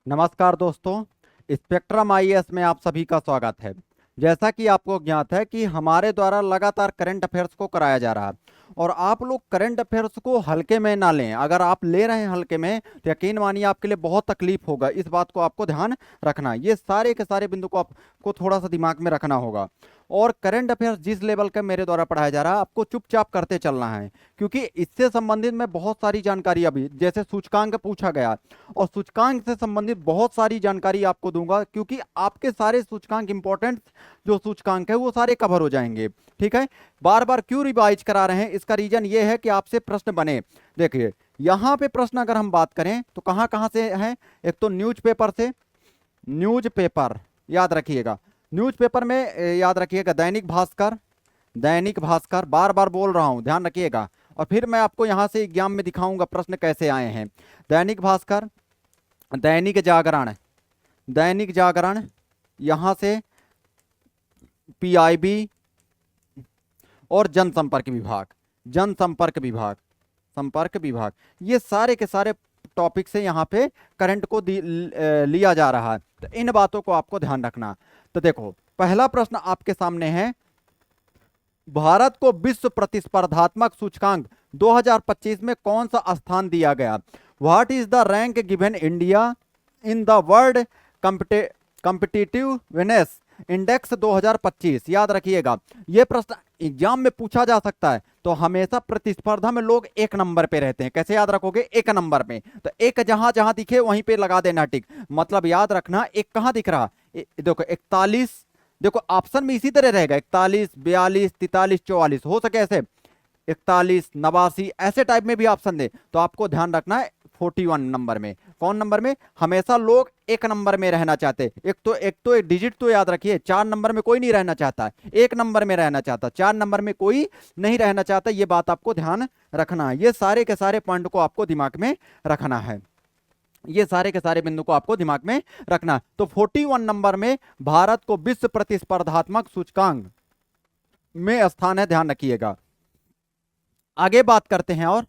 नमस्कार दोस्तों, spectrum IAS में आप सभी का स्वागत है। जैसा कि आपको ज्ञात है कि हमारे द्वारा लगातार करंट अफेयर्स को कराया जा रहा है और आप लोग करंट अफेयर्स को हल्के में ना लें। अगर आप ले रहे हैं हल्के में तो यकीन मानिए आपके लिए बहुत तकलीफ होगा। इस बात को आपको ध्यान रखना है। ये सारे के सारे बिंदु को आपको थोड़ा सा दिमाग में रखना होगा। और करंट अफेयर्स जिस लेवल का मेरे द्वारा पढ़ाया जा रहा है आपको चुपचाप करते चलना है, क्योंकि इससे संबंधित मैं बहुत सारी जानकारी अभी जैसे सूचकांक पूछा गया और सूचकांक से संबंधित बहुत सारी जानकारी आपको दूंगा, क्योंकि आपके सारे सूचकांक इंपॉर्टेंट जो सूचकांक है वो सारे कवर हो जाएंगे। ठीक है, बार बार क्यों रिवाइज करा रहे हैं, इसका रीजन ये है कि आपसे प्रश्न बने। देखिए यहाँ पे प्रश्न अगर हम बात करें तो कहाँ कहाँ से है। एक तो न्यूज़पेपर से, न्यूज़पेपर याद रखिएगा। न्यूज़पेपर में याद रखिएगा दैनिक भास्कर, दैनिक भास्कर बार बार बोल रहा हूं ध्यान रखिएगा। और फिर मैं आपको यहां से एग्जाम में दिखाऊंगा प्रश्न कैसे आए हैं। दैनिक भास्कर, दैनिक जागरण, दैनिक जागरण, यहां से पीआईबी और जनसंपर्क विभाग, जनसंपर्क विभाग, संपर्क विभाग, ये सारे के सारे टॉपिक से यहाँ पे करंट को लिया जा रहा है। तो इन बातों को आपको ध्यान रखना। तो देखो पहला प्रश्न आपके सामने है, भारत को विश्व प्रतिस्पर्धात्मक सूचकांक 2025 में कौन सा स्थान दिया गया। What is the rank given India in the world competitiveness index 2025। याद रखिएगा यह प्रश्न एग्जाम में पूछा जा सकता है। तो हमेशा प्रतिस्पर्धा में लोग एक नंबर पे रहते हैं। कैसे याद रखोगे, एक नंबर पे। तो एक जहां जहां दिखे वहीं पे लगा देना टिक। मतलब याद रखना एक कहां दिख रहा, देखो 41, देखो ऑप्शन में इसी तरह रहेगा 41, 42, 43, 44, हो सके ऐसे 41, 89 ऐसे टाइप में भी ऑप्शन दे। तो आपको ध्यान रखना है 41 नंबर में। कौन नंबर में, हमेशा लोग एक नंबर में रहना चाहते। एक डिजिट तो याद रखिए, 4 नंबर में कोई नहीं रहना चाहता, एक नंबर में रहना चाहता, 4 नंबर में कोई नहीं रहना चाहता। ये बात आपको ध्यान रखना है। ये सारे के सारे पॉइंट को आपको दिमाग में रखना है। ये सारे के सारे बिंदु को आपको दिमाग में रखना। तो 41 नंबर में भारत को विश्व प्रतिस्पर्धात्मक सूचकांक में स्थान है, ध्यान रखिएगा। आगे बात करते हैं और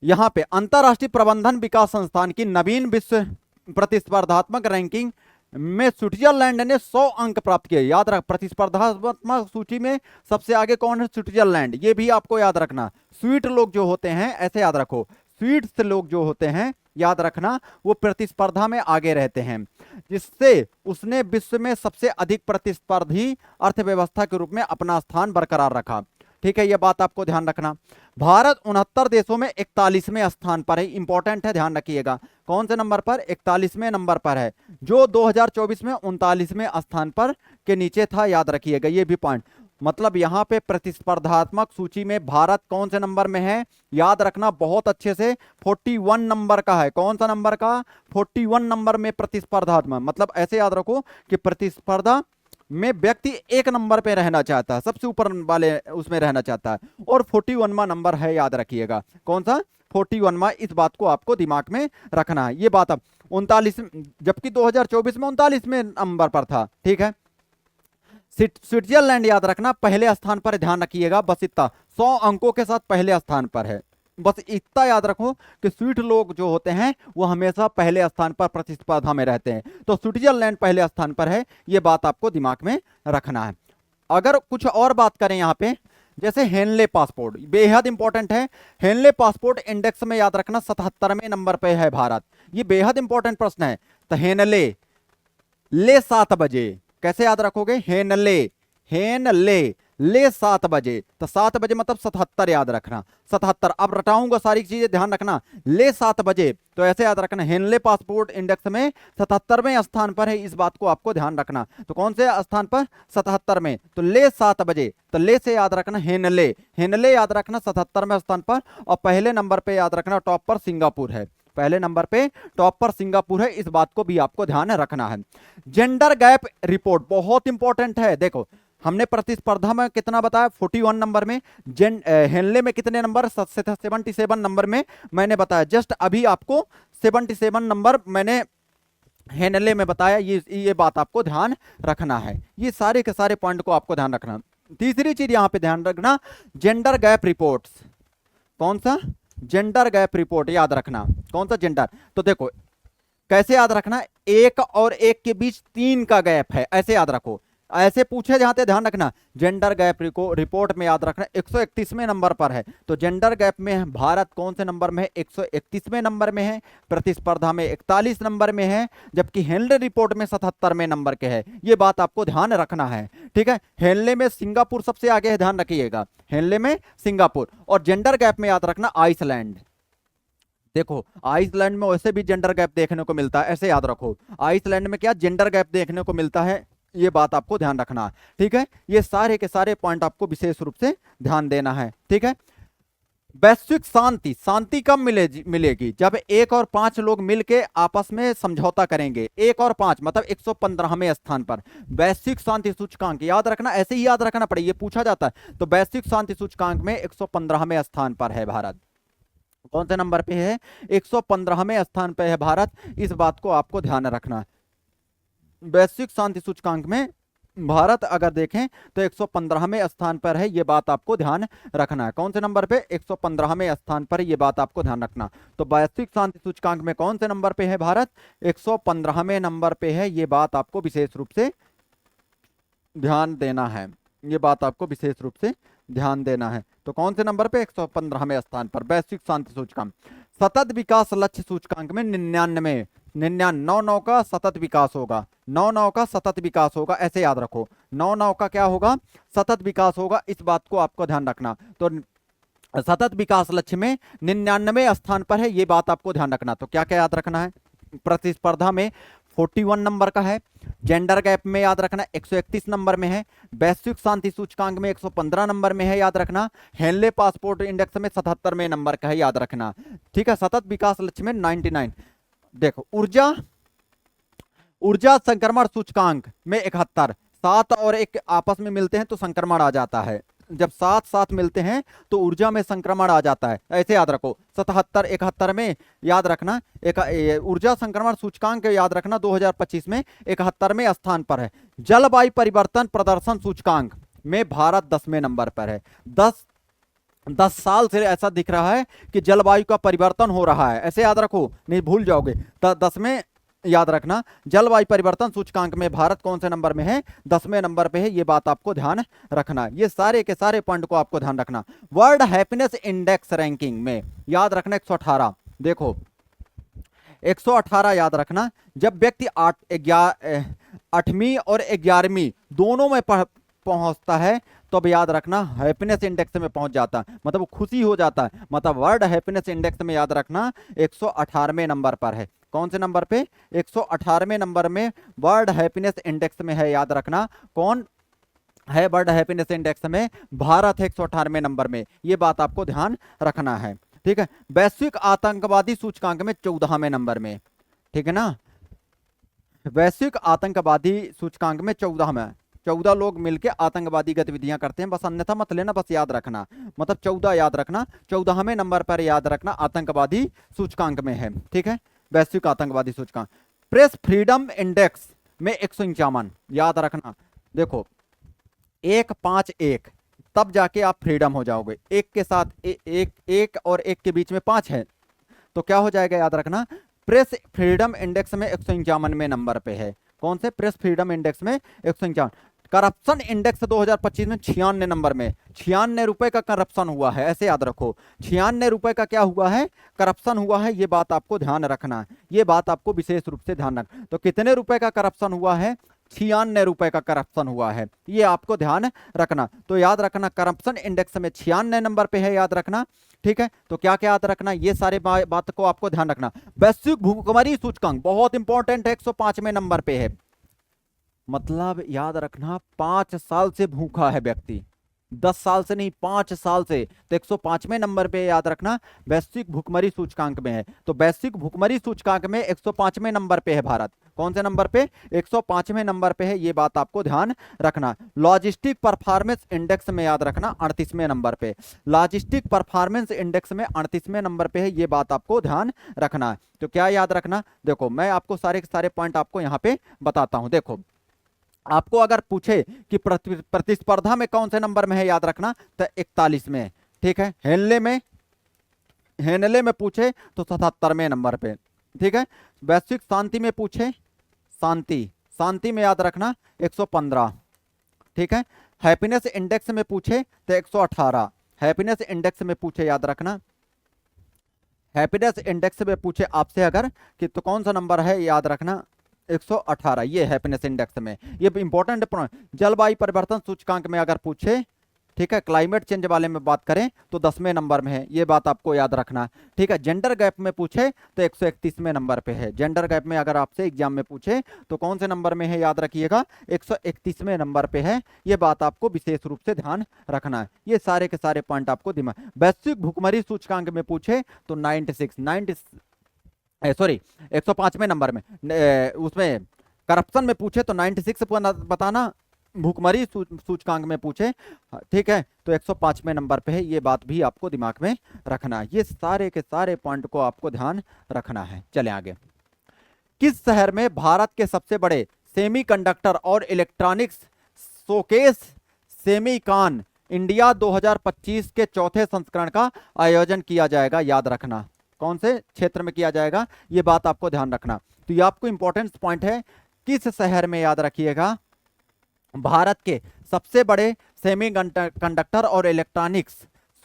यहां पे अंतरराष्ट्रीय प्रबंधन विकास संस्थान की नवीन विश्व प्रतिस्पर्धात्मक रैंकिंग में स्विट्जरलैंड ने 100 अंक प्राप्त किए। याद रख, प्रतिस्पर्धात्मक सूची में सबसे आगे कौन है, स्विट्जरलैंड। ये भी आपको याद रखना। स्वीट लोग जो होते हैं, ऐसे याद रखो, स्वीट्स लोग जो होते हैं याद रखना वो प्रतिस्पर्धा में आगे रहते हैं, जिससे उसने विश्व में सबसे अधिक प्रतिस्पर्धी अर्थव्यवस्था के रूप में अपना स्थान बरकरार रखा। ठीक है, यह बात आपको ध्यान रखना। भारत 69 देशों में 41वें स्थान पर है। इंपॉर्टेंट है, ध्यान रखिएगा। कौन से नंबर पर, 41वें नंबर पर है, जो 2024 में 39वें स्थान पर के नीचे था। याद रखिएगा ये भी पॉइंट। मतलब यहां पे प्रतिस्पर्धात्मक सूची में भारत कौन से नंबर में है, याद रखना बहुत अच्छे से, 41 नंबर का है। कौन सा नंबर का, 41 नंबर में प्रतिस्पर्धात्मक। मतलब ऐसे याद रखो कि प्रतिस्पर्धा में व्यक्ति एक नंबर पे रहना चाहता है, सबसे ऊपर वाले उसमें रहना चाहता है, और 41वां नंबर है। याद रखिएगा कौन सा, 41वां। इस बात को आपको दिमाग में रखना है। ये बात अब 39, जबकि 2024 में 39वें नंबर पर था। ठीक है, स्विट्जरलैंड याद रखना पहले स्थान पर, ध्यान रखिएगा बस इतना, 100 अंकों के साथ पहले स्थान पर है। बस इतना याद रखो कि स्वीट लोग जो होते हैं वो हमेशा पहले स्थान पर प्रतिस्पर्धा में रहते हैं। तो स्विट्जरलैंड पहले स्थान पर है, ये बात आपको दिमाग में रखना है। अगर कुछ और बात करें यहाँ पे, जैसे हेनले पासपोर्ट बेहद इंपॉर्टेंट है। हेनले पासपोर्ट इंडेक्स में याद रखना 77वें नंबर पे है भारत। ये बेहद इंपॉर्टेंट प्रश्न है। तो हेनले, ले 7 बजे, कैसे याद रखोगे, हेनले, हेनले, ले 7 बजे। तो 7 बजे मतलब 77 याद रखना, 77। अब रटाऊंगा सारी चीजें, ध्यान रखना। ले 7 बजे, तो ऐसे याद रखना, हेनले पासपोर्ट इंडेक्स में 77वें स्थान पर है। इस बात को आपको ध्यान रखना। तो कौन से स्थान पर, 77 में। तो ले 7 बजे, तो ले से याद रखना हेनले, हेनले याद रखना 77वें स्थान पर। और पहले नंबर पे याद रखना टॉप पर सिंगापुर है, पहले नंबर पे टॉप पर सिंगापुर है। इस बात को भी आपको ध्यान रखना है। जेंडर गैप रिपोर्ट बहुत इंपॉर्टेंट है। देखो हमने प्रतिस्पर्धा में कितना बताया, 41 नंबर में। हेनले में कितने नंबर, 77 नंबर में मैंने बताया। जस्ट अभी आपको 77 नंबर मैंने हेनले में बताया। ये बात आपको ध्यान रखना है। ये सारे के सारे पॉइंट को आपको ध्यान रखना। तीसरी चीज यहां पे ध्यान रखना, जेंडर गैप रिपोर्ट्स। कौन सा, जेंडर गैप रिपोर्ट याद रखना। कौन सा जेंडर, तो देखो कैसे याद रखना, एक और एक के बीच 3 का गैप है, ऐसे याद रखो। ऐसे पूछे जाते, ध्यान रखना। जेंडर गैप रिपोर्ट में याद रखना 131वें नंबर पर है। तो जेंडर गैप में भारत कौन से नंबर में है, 131वें नंबर में है। प्रतिस्पर्धा में 41 नंबर में है, जबकि हेनले रिपोर्ट में 77वें नंबर के है। ये बात आपको ध्यान रखना है, ठीक है। हेनले में सिंगापुर सबसे आगे है, ध्यान रखिएगा, हेनले में सिंगापुर। और जेंडर गैप में याद रखना आइसलैंड। देखो आइसलैंड में वैसे भी जेंडर गैप देखने को मिलता है, ऐसे याद रखो। आइसलैंड में क्या जेंडर गैप देखने को मिलता है, ये बात आपको ध्यान रखना है, ठीक है। ये सारे के सारे पॉइंट आपको विशेष रूप से ध्यान देना है, ठीक है। वैश्विक शांति, शांति कब मिलेगी, जब 1 और 5 लोग मिलके आपस में समझौता करेंगे। 1 और 5 मतलब 115वें स्थान पर। वैश्विक शांति सूचकांक याद रखना, ऐसे ही याद रखना पड़े, ये पूछा जाता है। तो वैश्विक शांति सूचकांक में 115वें स्थान पर है भारत। कौन से नंबर पे है, 115वें स्थान पे है भारत। इस बात को आपको ध्यान रखना। वैश्विक शांति सूचकांक में भारत अगर देखें तो 115वें स्थान पर है, ये बात आपको ध्यान रखना है। कौन से नंबर पे, 115वें स्थान पर, ये बात आपको ध्यान रखना। तो वैश्विक शांति सूचकांक में कौन से नंबर पे है भारत, 115वें नंबर पे है, ये बात आपको विशेष रूप से ध्यान देना है। ये बात आपको विशेष रूप से ध्यान देना है। तो कौन से नंबर पे, 115वें स्थान पर वैश्विक शांति सूचकांक। सतत विकास लक्ष्य सूचकांक में 99 का सतत विकास होगा, 9 का सतत विकास होगा, ऐसे याद रखो। 9 का क्या होगा, सतत विकास होगा, इस बात को आपको ध्यान रखना। तो सतत विकास लक्ष्य में 99वें स्थान पर है, ये बात आपको ध्यान रखना। तो क्या क्या याद रखना है, प्रतिस्पर्धा में 41 नंबर का है। जेंडर गैप में याद रखना 131 नंबर में है। वैश्विक शांति सूचकांक में 115 नंबर में है, याद रखना। हेनले पासपोर्ट इंडेक्स में 77वें नंबर का है, याद रखना, ठीक है। सतत विकास लक्ष्य में 99। देखो ऊर्जा संक्रमण सूचकांक में 71, 7 और 1 आपस में मिलते हैं तो संक्रमण आ जाता है। जब 7 साथ मिलते हैं तो ऊर्जा में संक्रमण आ जाता है, ऐसे याद रखो। 77 71 में याद रखना, एक ऊर्जा संक्रमण सूचकांक याद रखना 2025 में 71वें स्थान पर है। जलवायु परिवर्तन प्रदर्शन सूचकांक में भारत 10वें नंबर पर है। 10 साल से ऐसा दिख रहा है कि जलवायु का परिवर्तन हो रहा है, ऐसे याद रखो, नहीं भूल जाओगे। 10वें याद रखना, जलवायु परिवर्तन सूचकांक में भारत कौन से नंबर में है, 10वें नंबर पे है, ये बात आपको ध्यान रखना। ये सारे के सारे पॉइंट को आपको ध्यान रखना। वर्ल्ड हैप्पीनेस इंडेक्स रैंकिंग में याद रखना 118। देखो 118 याद रखना, जब व्यक्ति 8वीं और 11वीं दोनों में पहुंचता है तो अब याद रखना हैप्पीनेस इंडेक्स में पहुंच जाता है, मतलब खुशी हो जाता है। मतलब वर्ल्ड हैप्पीनेस इंडेक्स में याद रखना 118वें नंबर पर है। कौन से नंबर पे, 118वें नंबर में वर्ल्ड हैप्पीनेस इंडेक्स में है, याद रखना। कौन है वर्ल्ड हैप्पीनेस इंडेक्स में, भारत है 118वें नंबर में, ये बात आपको ध्यान रखना है, ठीक है। वैश्विक आतंकवादी सूचकांक में 14वें नंबर में, ठीक है ना। वैश्विक आतंकवादी सूचकांक में 14 लोग मिलकर आतंकवादी गतिविधियां करते हैं, बस अन्यथा मत लेना, बस याद रखना, मतलब 14 याद रखना। 14वें नंबर पर याद रखना आतंकवादी सूचकांक में है, ठीक है। वैश्विक आतंकवादी सूचकांक। प्रेस फ्रीडम इंडेक्स में 151 याद रखना। देखो 151 तब जाके आप फ्रीडम हो जाओगे। एक के साथ एक और एक के बीच में 5 है तो क्या हो जाएगा, याद रखना। प्रेस फ्रीडम इंडेक्स में 151वें नंबर पे है। कौन से, प्रेस फ्रीडम इंडेक्स में 151। करप्शन इंडेक्स 2025 में 96 नंबर में, 96 रुपए का करप्शन हुआ है, ऐसे याद रखो। 96 रुपए का क्या हुआ है, करप्शन हुआ है, ये बात आपको ध्यान रखना है, ये बात आपको विशेष रूप से ध्यान रखना। तो कितने रुपए का करप्शन हुआ है, 96 रुपए का करप्शन हुआ है, ये आपको ध्यान रखना। तो याद रखना करप्शन इंडेक्स में 96 नंबर पे है, याद रखना, ठीक है। तो क्या क्या याद रखना, ये सारे बात को आपको ध्यान रखना। वैश्विक भूखमरी सूचकांक बहुत इंपॉर्टेंट है, 105वें नंबर पे है। मतलब याद रखना 5 साल से भूखा है व्यक्ति, 10 साल से नहीं, 5 साल से, तो 105वें नंबर पे याद रखना वैश्विक भूखमरी सूचकांक में है। तो वैश्विक भूखमरी सूचकांक में 105वें नंबर पे है भारत। कौन से नंबर पे, 105वें नंबर पे है, ये बात आपको ध्यान रखना। लॉजिस्टिक परफॉर्मेंस इंडेक्स में याद रखना 38वें नंबर पे, लॉजिस्टिक परफॉर्मेंस इंडेक्स में 38वें नंबर पे है, ये बात आपको ध्यान रखना है। तो क्या याद रखना, देखो मैं आपको सारे के सारे पॉइंट आपको यहाँ पे बताता हूँ। देखो आपको अगर पूछे कि प्रतिस्पर्धा में कौन से नंबर में है, याद रखना तो 41 में, ठीक है। हेनले में पूछे तो 77वें नंबर पे, ठीक है। वैश्विक शांति में पूछे, शांति, शांति में याद रखना 115, ठीक है। हैप्पीनेस इंडेक्स में पूछे तो 118, हैप्पीनेस इंडेक्स में पूछे याद रखना, हैप्पीनेस इंडेक्स में पूछे आपसे अगर कि तो कौन सा नंबर है याद रखना 118, ये हैप्पीनेस इंडेक्स में, ये इंपॉर्टेंट पॉइंट। जलवायु परिवर्तन सूचकांक में अगर पूछे, ठीक है, क्लाइमेट चेंज वाले में बात करें तो 10वें नंबर में है, ये बात आपको याद रखना, ठीक है। जेंडर गैप में पूछे तो 131वें नंबर पे है, जेंडर गैप में अगर आपसे एग्जाम में पूछे तो कौन से नंबर में है याद रखिएगा 131वें नंबर पे है, ये बात आपको विशेष रूप से ध्यान रखना है। ये सारे के सारे पॉइंट आपको दिमाग। वैश्विक भुखमरी सूचकांक में पूछे तो 105वें नंबर में, उसमें करप्शन में पूछे तो 96 बताना, भुखमरी सूचकांक में पूछे, ठीक है, तो 105वें नंबर पे है, ये बात भी आपको दिमाग में रखना है। ये सारे के सारे पॉइंट को आपको ध्यान रखना है। चलें आगे। किस शहर में भारत के सबसे बड़े सेमीकंडक्टर और इलेक्ट्रॉनिक्स शोकेस सेमीकॉन इंडिया 2025 के चौथे संस्करण का आयोजन किया जाएगा, याद रखना। कौन से क्षेत्र में किया जाएगा, ये बात आपको ध्यान रखना। तो ये आपको इंपॉर्टेंट पॉइंट है, किस शहर में, याद रखिएगा भारत के सबसे बड़े सेमीकंडक्टर और इलेक्ट्रॉनिक्स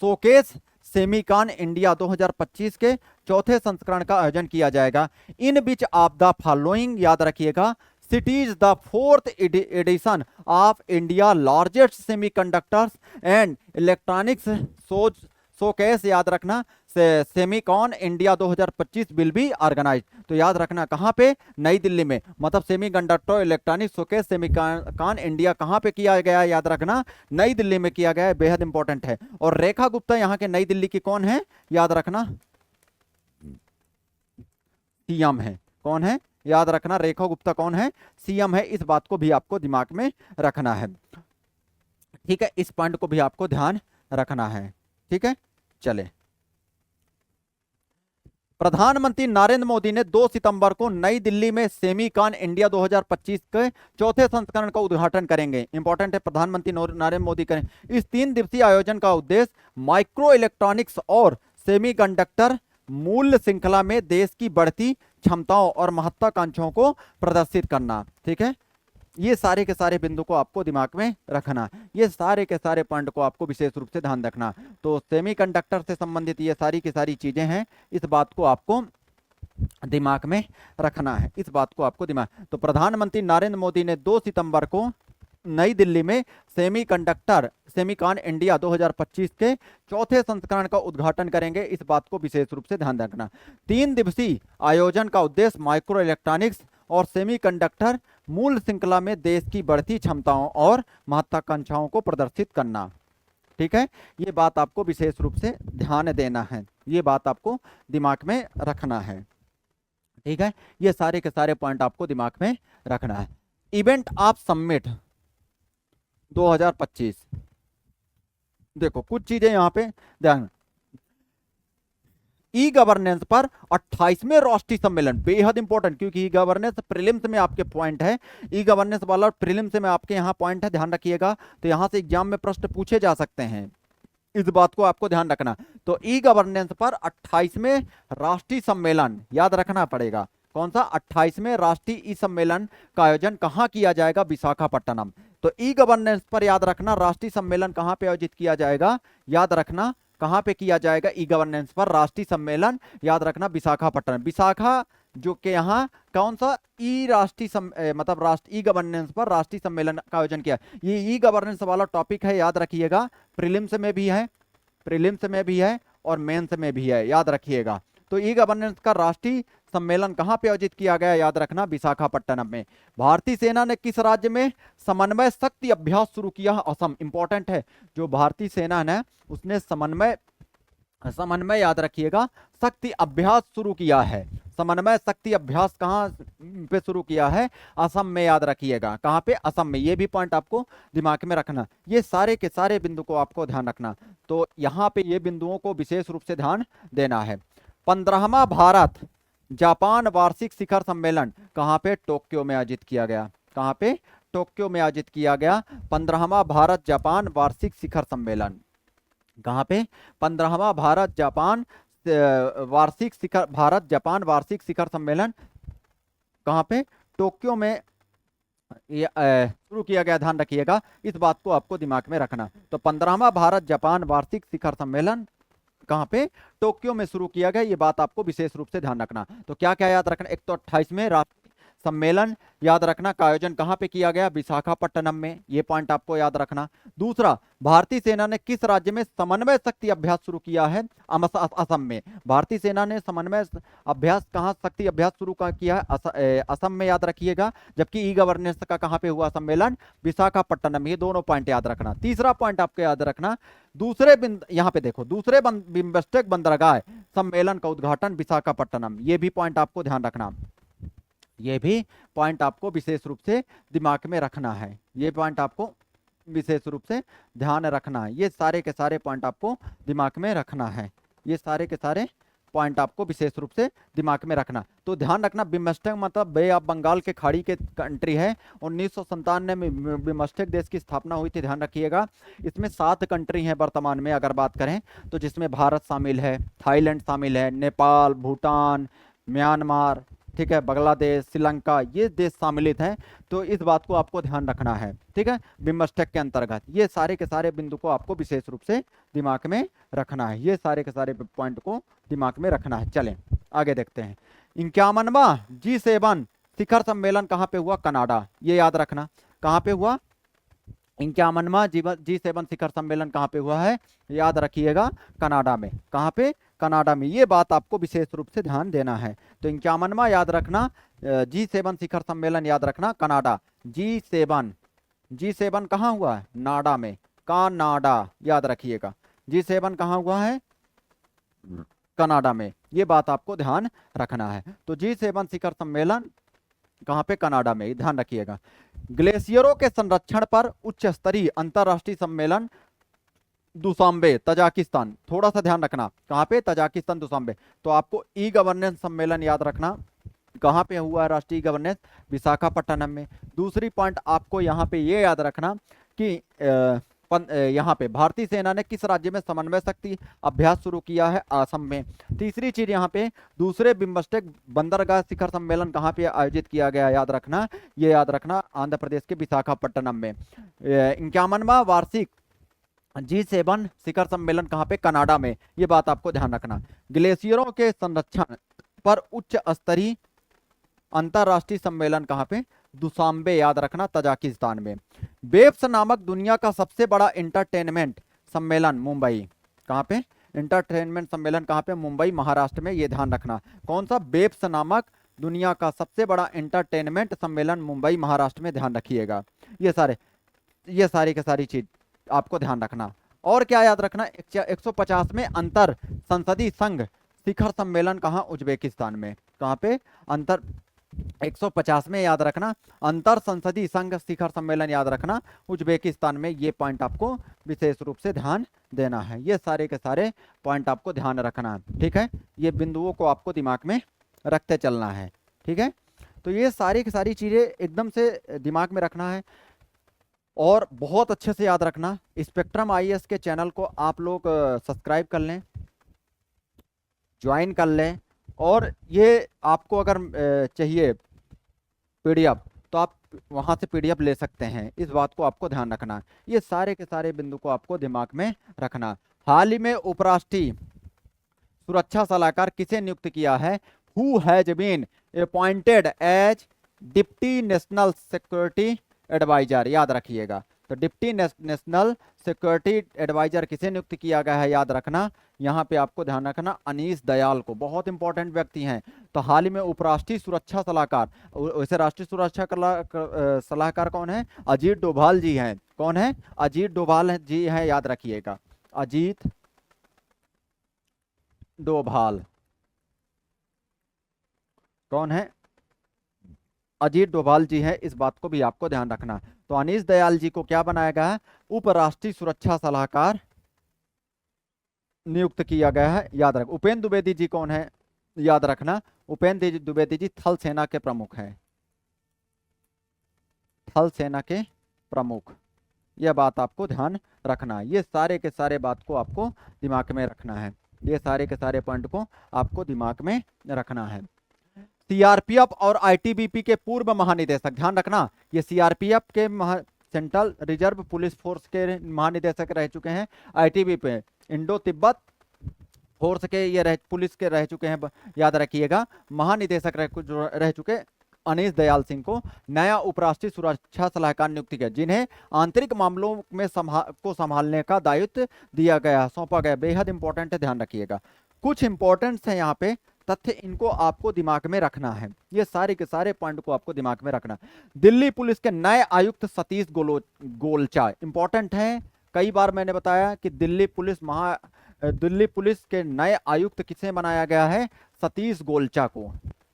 शोकेस सेमीकॉन इंडिया 2025 के चौथे संस्करण का आयोजन किया जाएगा। In which of the following, याद रखिएगा, cities the fourth edition of India largest semiconductors and electronics showcase, याद रखना, semicon India 2025 will be organise. तो याद रखना कहाँ पे, नई दिल्ली में, मतलब semiconductor electronic showcase semicon India कहाँ पे किया गया है, याद रखना नई दिल्ली में किया गया है, बेहद इंपॉर्टेंट है। और रेखा गुप्ता यहाँ के नई दिल्ली की कौन है, याद रखना सीएम है। कौन है, याद रखना, रेखा गुप्ता कौन है, सीएम है। इस बात को भी आपको दिमाग में रखना है, ठीक है, इस पॉइंट को भी आपको ध्यान रखना है, ठीक है। चले, प्रधानमंत्री नरेंद्र मोदी ने 2 सितंबर को नई दिल्ली में सेमीकॉन इंडिया 2025 के चौथे संस्करण का उद्घाटन करेंगे। इंपॉर्टेंट है, प्रधानमंत्री नरेंद्र मोदी करें। इस 3 दिवसीय आयोजन का उद्देश्य माइक्रो इलेक्ट्रॉनिक्स और सेमीकंडक्टर मूल्य श्रृंखला में देश की बढ़ती क्षमताओं और महत्वाकांक्षाओं को प्रदर्शित करना, ठीक है। ये सारे के सारे बिंदु को आपको दिमाग में रखना, ये सारे के सारे पॉइंट को आपको विशेष रूप से ध्यान रखना। तो सेमीकंडक्टर से संबंधित ये सारी की सारी चीजें हैं, इस बात को आपको दिमाग में रखना है, इस बात को आपको दिमाग। तो प्रधानमंत्री नरेंद्र मोदी ने 2 सितंबर को नई दिल्ली में सेमीकॉन इंडिया 2025 के चौथे संस्करण का उद्घाटन करेंगे, इस बात को विशेष रूप से ध्यान रखना। 3 दिवसीय आयोजन का उद्देश्य माइक्रो इलेक्ट्रॉनिक्स और सेमीकंडक्टर मूल श्रृंखला में देश की बढ़ती क्षमताओं और महत्वाकांक्षाओं को प्रदर्शित करना, ठीक है। ये बात आपको विशेष रूप से ध्यान देना है, ये बात आपको दिमाग में रखना है, ठीक है। ये सारे के सारे पॉइंट आपको दिमाग में रखना है। इवेंट ऑफ समिट 2025, देखो कुछ चीजें यहां पे ध्यान। ई गवर्नेंस पर 28वें राष्ट्रीय सम्मेलन, बेहद इंपॉर्टेंट, क्योंकि ई गवर्नेंस प्रीलिम्स में आपके पॉइंट है, ई गवर्नेंस वाला प्रीलिम्स में आपके यहां पॉइंट है, ध्यान रखिएगा। तो यहां से एग्जाम में प्रश्न पूछे जा सकते हैं, इस बात को आपको ध्यान रखना। तो ई गवर्नेंस पर 28वें राष्ट्रीय सम्मेलन याद रखना पड़ेगा। कौन सा, 28वें राष्ट्रीय ई सम्मेलन का आयोजन कहां किया जाएगा, विशाखापट्टनम। तो ई गवर्नेंस पर याद रखना राष्ट्रीय सम्मेलन कहां पे आयोजित किया जाएगा, याद रखना कहां पे किया जाएगा, ई गवर्नेंस पर राष्ट्रीय सम्मेलन, याद रखना विशाखापट्टनम। विशाखा जो कि यहाँ कौन सा ई राष्ट्रीय मतलब ई गवर्नेंस पर राष्ट्रीय सम्मेलन का आयोजन किया। ये ई गवर्नेंस वाला टॉपिक है, याद रखिएगा, प्रीलिम्स में भी है, प्रीलिम्स में भी है और मेंस में भी है, याद रखिएगा। तो ई गवर्नेंस का राष्ट्रीय सम्मेलन कहां पे आयोजित किया गया, याद रखना विशाखापट्टनम में। भारतीय सेना ने किस राज्य में समन्वय शक्ति अभ्यास शुरू किया, असम। इंपॉर्टेंट है, जो भारतीय सेना है उसने समन्वय याद रखिएगा शक्ति अभ्यास शुरू किया है। समन्वय शक्ति अभ्यास कहां पे शुरू किया है, असम में, याद रखिएगा। कहां पे, असम में। ये भी पॉइंट आपको दिमाग में रखना, ये सारे के सारे बिंदु को आपको ध्यान रखना। तो यहाँ पे ये बिंदुओं को विशेष रूप से ध्यान देना है। 15वां भारत जापान वार्षिक शिखर सम्मेलन कहां पे, टोक्यो में आयोजित किया गया। कहां पे, टोक्यो में आयोजित किया गया 15वां भारत जापान वार्षिक शिखर सम्मेलन। कहां पे, 15वां भारत जापान वार्षिक शिखर सम्मेलन कहाँ पे, टोक्यो में ये शुरू किया गया, ध्यान रखिएगा, इस बात को आपको दिमाग में रखना। तो 15वां भारत जापान वार्षिक शिखर सम्मेलन कहाँ पे, टोक्यो में शुरू किया गया, ये बात आपको विशेष रूप से ध्यान रखना। तो क्या क्या याद रखना, एक तो 28वें राष्ट्रीय सम्मेलन याद रखना का आयोजन कहाँ पे किया गया, विशाखापट्टनम में, ये पॉइंट आपको याद रखना। दूसरा, भारतीय सेना ने किस राज्य में समन्वय शक्ति अभ्यास शुरू किया है, असम में। भारतीय सेना ने समन्वय अभ्यास कहाँ शक्ति अभ्यास शुरू किया है, असम में, याद रखिएगा। जबकि ई गवर्नेंस का कहाँ पे हुआ सम्मेलन, विशाखापट्टनम। ये दोनों पॉइंट याद रखना। तीसरा पॉइंट आपको याद रखना, यहाँ पे देखो, दूसरे बिम्स्टेक बंदरगाह सम्मेलन का उद्घाटन विशाखापट्टनम, ये भी पॉइंट आपको ध्यान रखना। ये भी पॉइंट आपको विशेष रूप से दिमाग में रखना है, ये पॉइंट आपको विशेष रूप से ध्यान रखना है। ये सारे के सारे पॉइंट आपको दिमाग में रखना है, ये सारे के सारे पॉइंट आपको विशेष रूप से दिमाग में रखना। तो ध्यान रखना, बिम्स्टेक मतलब बे ऑफ बंगाल के खाड़ी के कंट्री है। 1997 में बिम्स्टेक देश की स्थापना हुई थी, ध्यान रखिएगा। इसमें 7 कंट्री हैं वर्तमान में अगर बात करें तो, जिसमें भारत शामिल है, थाईलैंड शामिल है, नेपाल, भूटान, म्यांमार, ठीक है, बांग्लादेश, श्रीलंका, ये देश सम्मिलित हैं। तो इस बात को आपको ध्यान रखना है, ठीक है। बिम्स्टेक के अंतर्गत ये सारे के सारे बिंदु को आपको विशेष रूप से दिमाग में रखना है, ये सारे के सारे पॉइंट को दिमाग में रखना है। चलें आगे देखते हैं। 51वां G7 शिखर सम्मेलन कहाँ पे हुआ, कनाडा, ये याद रखना। कहाँ पे हुआ, 51वां G7 शिखर सम्मेलन कहाँ पे हुआ है, याद रखिएगा, कनाडा में। कहाँ पे, कनाडा में, ये बात आपको विशेष रूप से ध्यान देना है। तो 51वां याद रखना, G7 शिखर सम्मेलन याद रखना, कनाडा। G7 कहाँ हुआ है, नाडा में, कनाडा, याद रखिएगा। G7 कहाँ हुआ है, कनाडा में, ये बात आपको ध्यान रखना है। तो G7 शिखर सम्मेलन कहाँ पे, कनाडा में, ध्यान रखिएगा। ग्लेशियरों के संरक्षण पर उच्च स्तरीय अंतरराष्ट्रीय सम्मेलन दुशांबे, तजाकिस्तान, थोड़ा सा ध्यान रखना, कहाँ पे, तजाकिस्तान, दुशांबे। तो आपको ई गवर्नेंस सम्मेलन याद रखना, कहाँ पे हुआ है राष्ट्रीय गवर्नेंस, विशाखापट्टनम में। दूसरी पॉइंट आपको यहाँ पे ये याद रखना कि यहाँ पे भारतीय सेना ने किस राज्य में समन्वय शक्ति अभ्यास शुरू किया है, असम में। तीसरी चीज यहाँ पे, दूसरे बिम्स्टेक बंदरगाह शिखर सम्मेलन कहाँ पे आयोजित किया गया, याद रखना, ये याद रखना, आंध्र प्रदेश के विशाखापट्टनम में। 51वां वार्षिक G7 शिखर सम्मेलन कहाँ पे, कनाडा में, ये बात आपको ध्यान रखना। ग्लेशियरों के संरक्षण पर उच्च स्तरीय अंतरराष्ट्रीय सम्मेलन कहाँ पे, दुशांबे, याद रखना, तजाकिस्तान में। बेप्स नामक दुनिया का सबसे बड़ा इंटरटेनमेंट सम्मेलन मुंबई, कहाँ पे, इंटरटेनमेंट सम्मेलन कहाँ पे, मुंबई, महाराष्ट्र में, ये ध्यान रखना। कौन सा, बेप्स नामक दुनिया का सबसे बड़ा इंटरटेनमेंट सम्मेलन मुंबई, महाराष्ट्र में, ध्यान रखिएगा। ये सारी की सारी चीज आपको ध्यान रखना। और क्या याद रखना, 150वें अंतर संसदीय संघ शिखर सम्मेलन कहाँ, उज्बेकिस्तान में। कहाँ पे, 150 में, याद रखना, अंतर संसदीय संघ शिखर सम्मेलन याद रखना, उज्बेकिस्तान में। ये पॉइंट आपको विशेष रूप से ध्यान देना है, ये सारे के सारे पॉइंट आपको ध्यान रखना है, ठीक है। ये बिंदुओं को आपको दिमाग में रखते चलना है, ठीक है। तो ये सारी की सारी चीजें एकदम से दिमाग में रखना है और बहुत अच्छे से याद रखना। स्पेक्ट्रम आईएएस के चैनल को आप लोग सब्सक्राइब कर लें, ज्वाइन कर लें, और ये आपको अगर चाहिए पीडीएफ तो आप वहां से पीडीएफ ले सकते हैं, इस बात को आपको ध्यान रखना। ये सारे के सारे बिंदु को आपको दिमाग में रखना। हाल ही में उपराष्ट्रीय सुरक्षा सलाहकार किसे नियुक्त किया है, who has been appointed as deputy national security adviser, याद रखिएगा। तो डिप्टी नेशनल सिक्योरिटी एडवाइजर किसे नियुक्त किया गया है, याद रखना। यहाँ पे आपको ध्यान रखना, अनीश दयाल को, बहुत इंपॉर्टेंट व्यक्ति हैं। तो हाल ही में उपराष्ट्रीय सुरक्षा सलाहकार, वैसे राष्ट्रीय सुरक्षा सलाहकार कौन है, अजीत डोभाल जी हैं। कौन है, अजीत डोभाल जी हैं, याद रखिएगा, अजीत डोभाल, कौन है, अजीत डोभाल जी हैं, इस बात को भी आपको ध्यान रखना। तो अनीश दयाल जी को क्या बनाया गया है, उपराष्ट्रीय सुरक्षा सलाहकार नियुक्त किया गया है, याद रख। उपेंद्र द्विवेदी जी कौन है, याद रखना, उपेंद्र द्विवेदी जी थल सेना के प्रमुख हैं, थल सेना के प्रमुख, यह बात आपको ध्यान रखना। ये सारे के सारे बात को आपको दिमाग में रखना है, ये सारे के सारे पॉइंट को आपको दिमाग में रखना है। सीआरपीएफ और आईटीबीपी के पूर्व महानिदेशक, ध्यान रखना ये सीआरपीएफ के सेंट्रल रिजर्व पुलिस फोर्स के महानिदेशक रह चुके हैं, आईटीबीपी इंडो तिब्बत फोर्स के ये पुलिस के रह चुके हैं, याद रखिएगा। महानिदेशक रह चुके अनीश दयाल सिंह को नया उपराष्ट्रीय सुरक्षा सलाहकार नियुक्त किया, जिन्हें आंतरिक मामलों में संभालने का दायित्व दिया गया, सौंपा गया। बेहद इंपॉर्टेंट है, ध्यान रखिएगा। कुछ इंपॉर्टेंट है यहाँ पे तथ्य, इनको आपको दिमाग में रखना है। ये सारे के सारे पॉइंट को आपको दिमाग में रखना। दिल्ली पुलिस के नए आयुक्त सतीश गोलचा, इंपॉर्टेंट है। कई बार मैंने बताया कि दिल्ली पुलिस के नए आयुक्त किसे बनाया गया है? सतीश गोलचा को।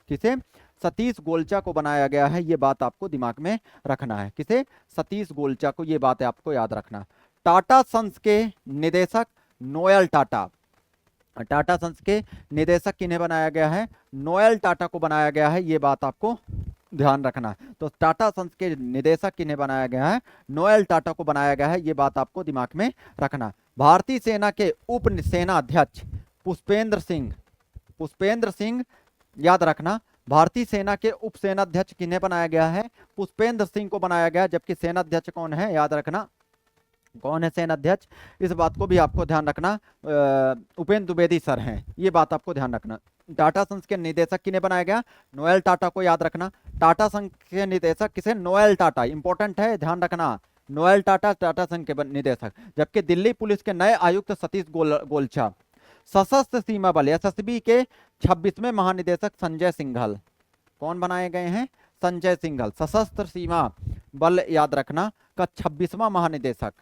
किसे? सतीश गोलचा को बनाया गया है। ये बात आपको दिमाग में रखना है। किसे? सतीश गोलचा को। ये बात है आपको याद रखना। टाटा सन्स के निदेशक नोएल टाटा, टाटा सन्स के निदेशक किन्हें बनाया गया है? नोएल टाटा को बनाया गया है। ये बात आपको ध्यान रखना। तो टाटा सन्स के निदेशक किन्हें बनाया गया है? नोएल टाटा को बनाया गया है। ये बात आपको दिमाग में रखना। भारतीय सेना के उप सेना अध्यक्ष पुष्पेंद्र सिंह, याद रखना। भारतीय सेना के उप सेनाध्यक्ष किन्हें बनाया गया है? पुष्पेंद्र सिंह को बनाया गया। जबकि सेनाध्यक्ष कौन है? याद रखना, कौन है सेनाध्यक्ष? इस बात को भी आपको ध्यान रखना, उपेंद्र द्विवेदी सर हैं। ये बात आपको ध्यान रखना। टाटा सन्स के निदेशक किन्हें बनाया गया? नोएल टाटा को, याद रखना। टाटा सन्स के निदेशक किसे? नोएल टाटा, इंपॉर्टेंट है, ध्यान रखना। नोएल टाटा टाटा सन्स के निदेशक। जबकि दिल्ली पुलिस के नए आयुक्त सतीश गोलचा। सशस्त्र सीमा बल एसएसबी के 26वें महानिदेशक संजय सिंघल, कौन बनाए गए हैं? संजय सिंघल। सशस्त्र सीमा बल, याद रखना, का 26वां महानिदेशक,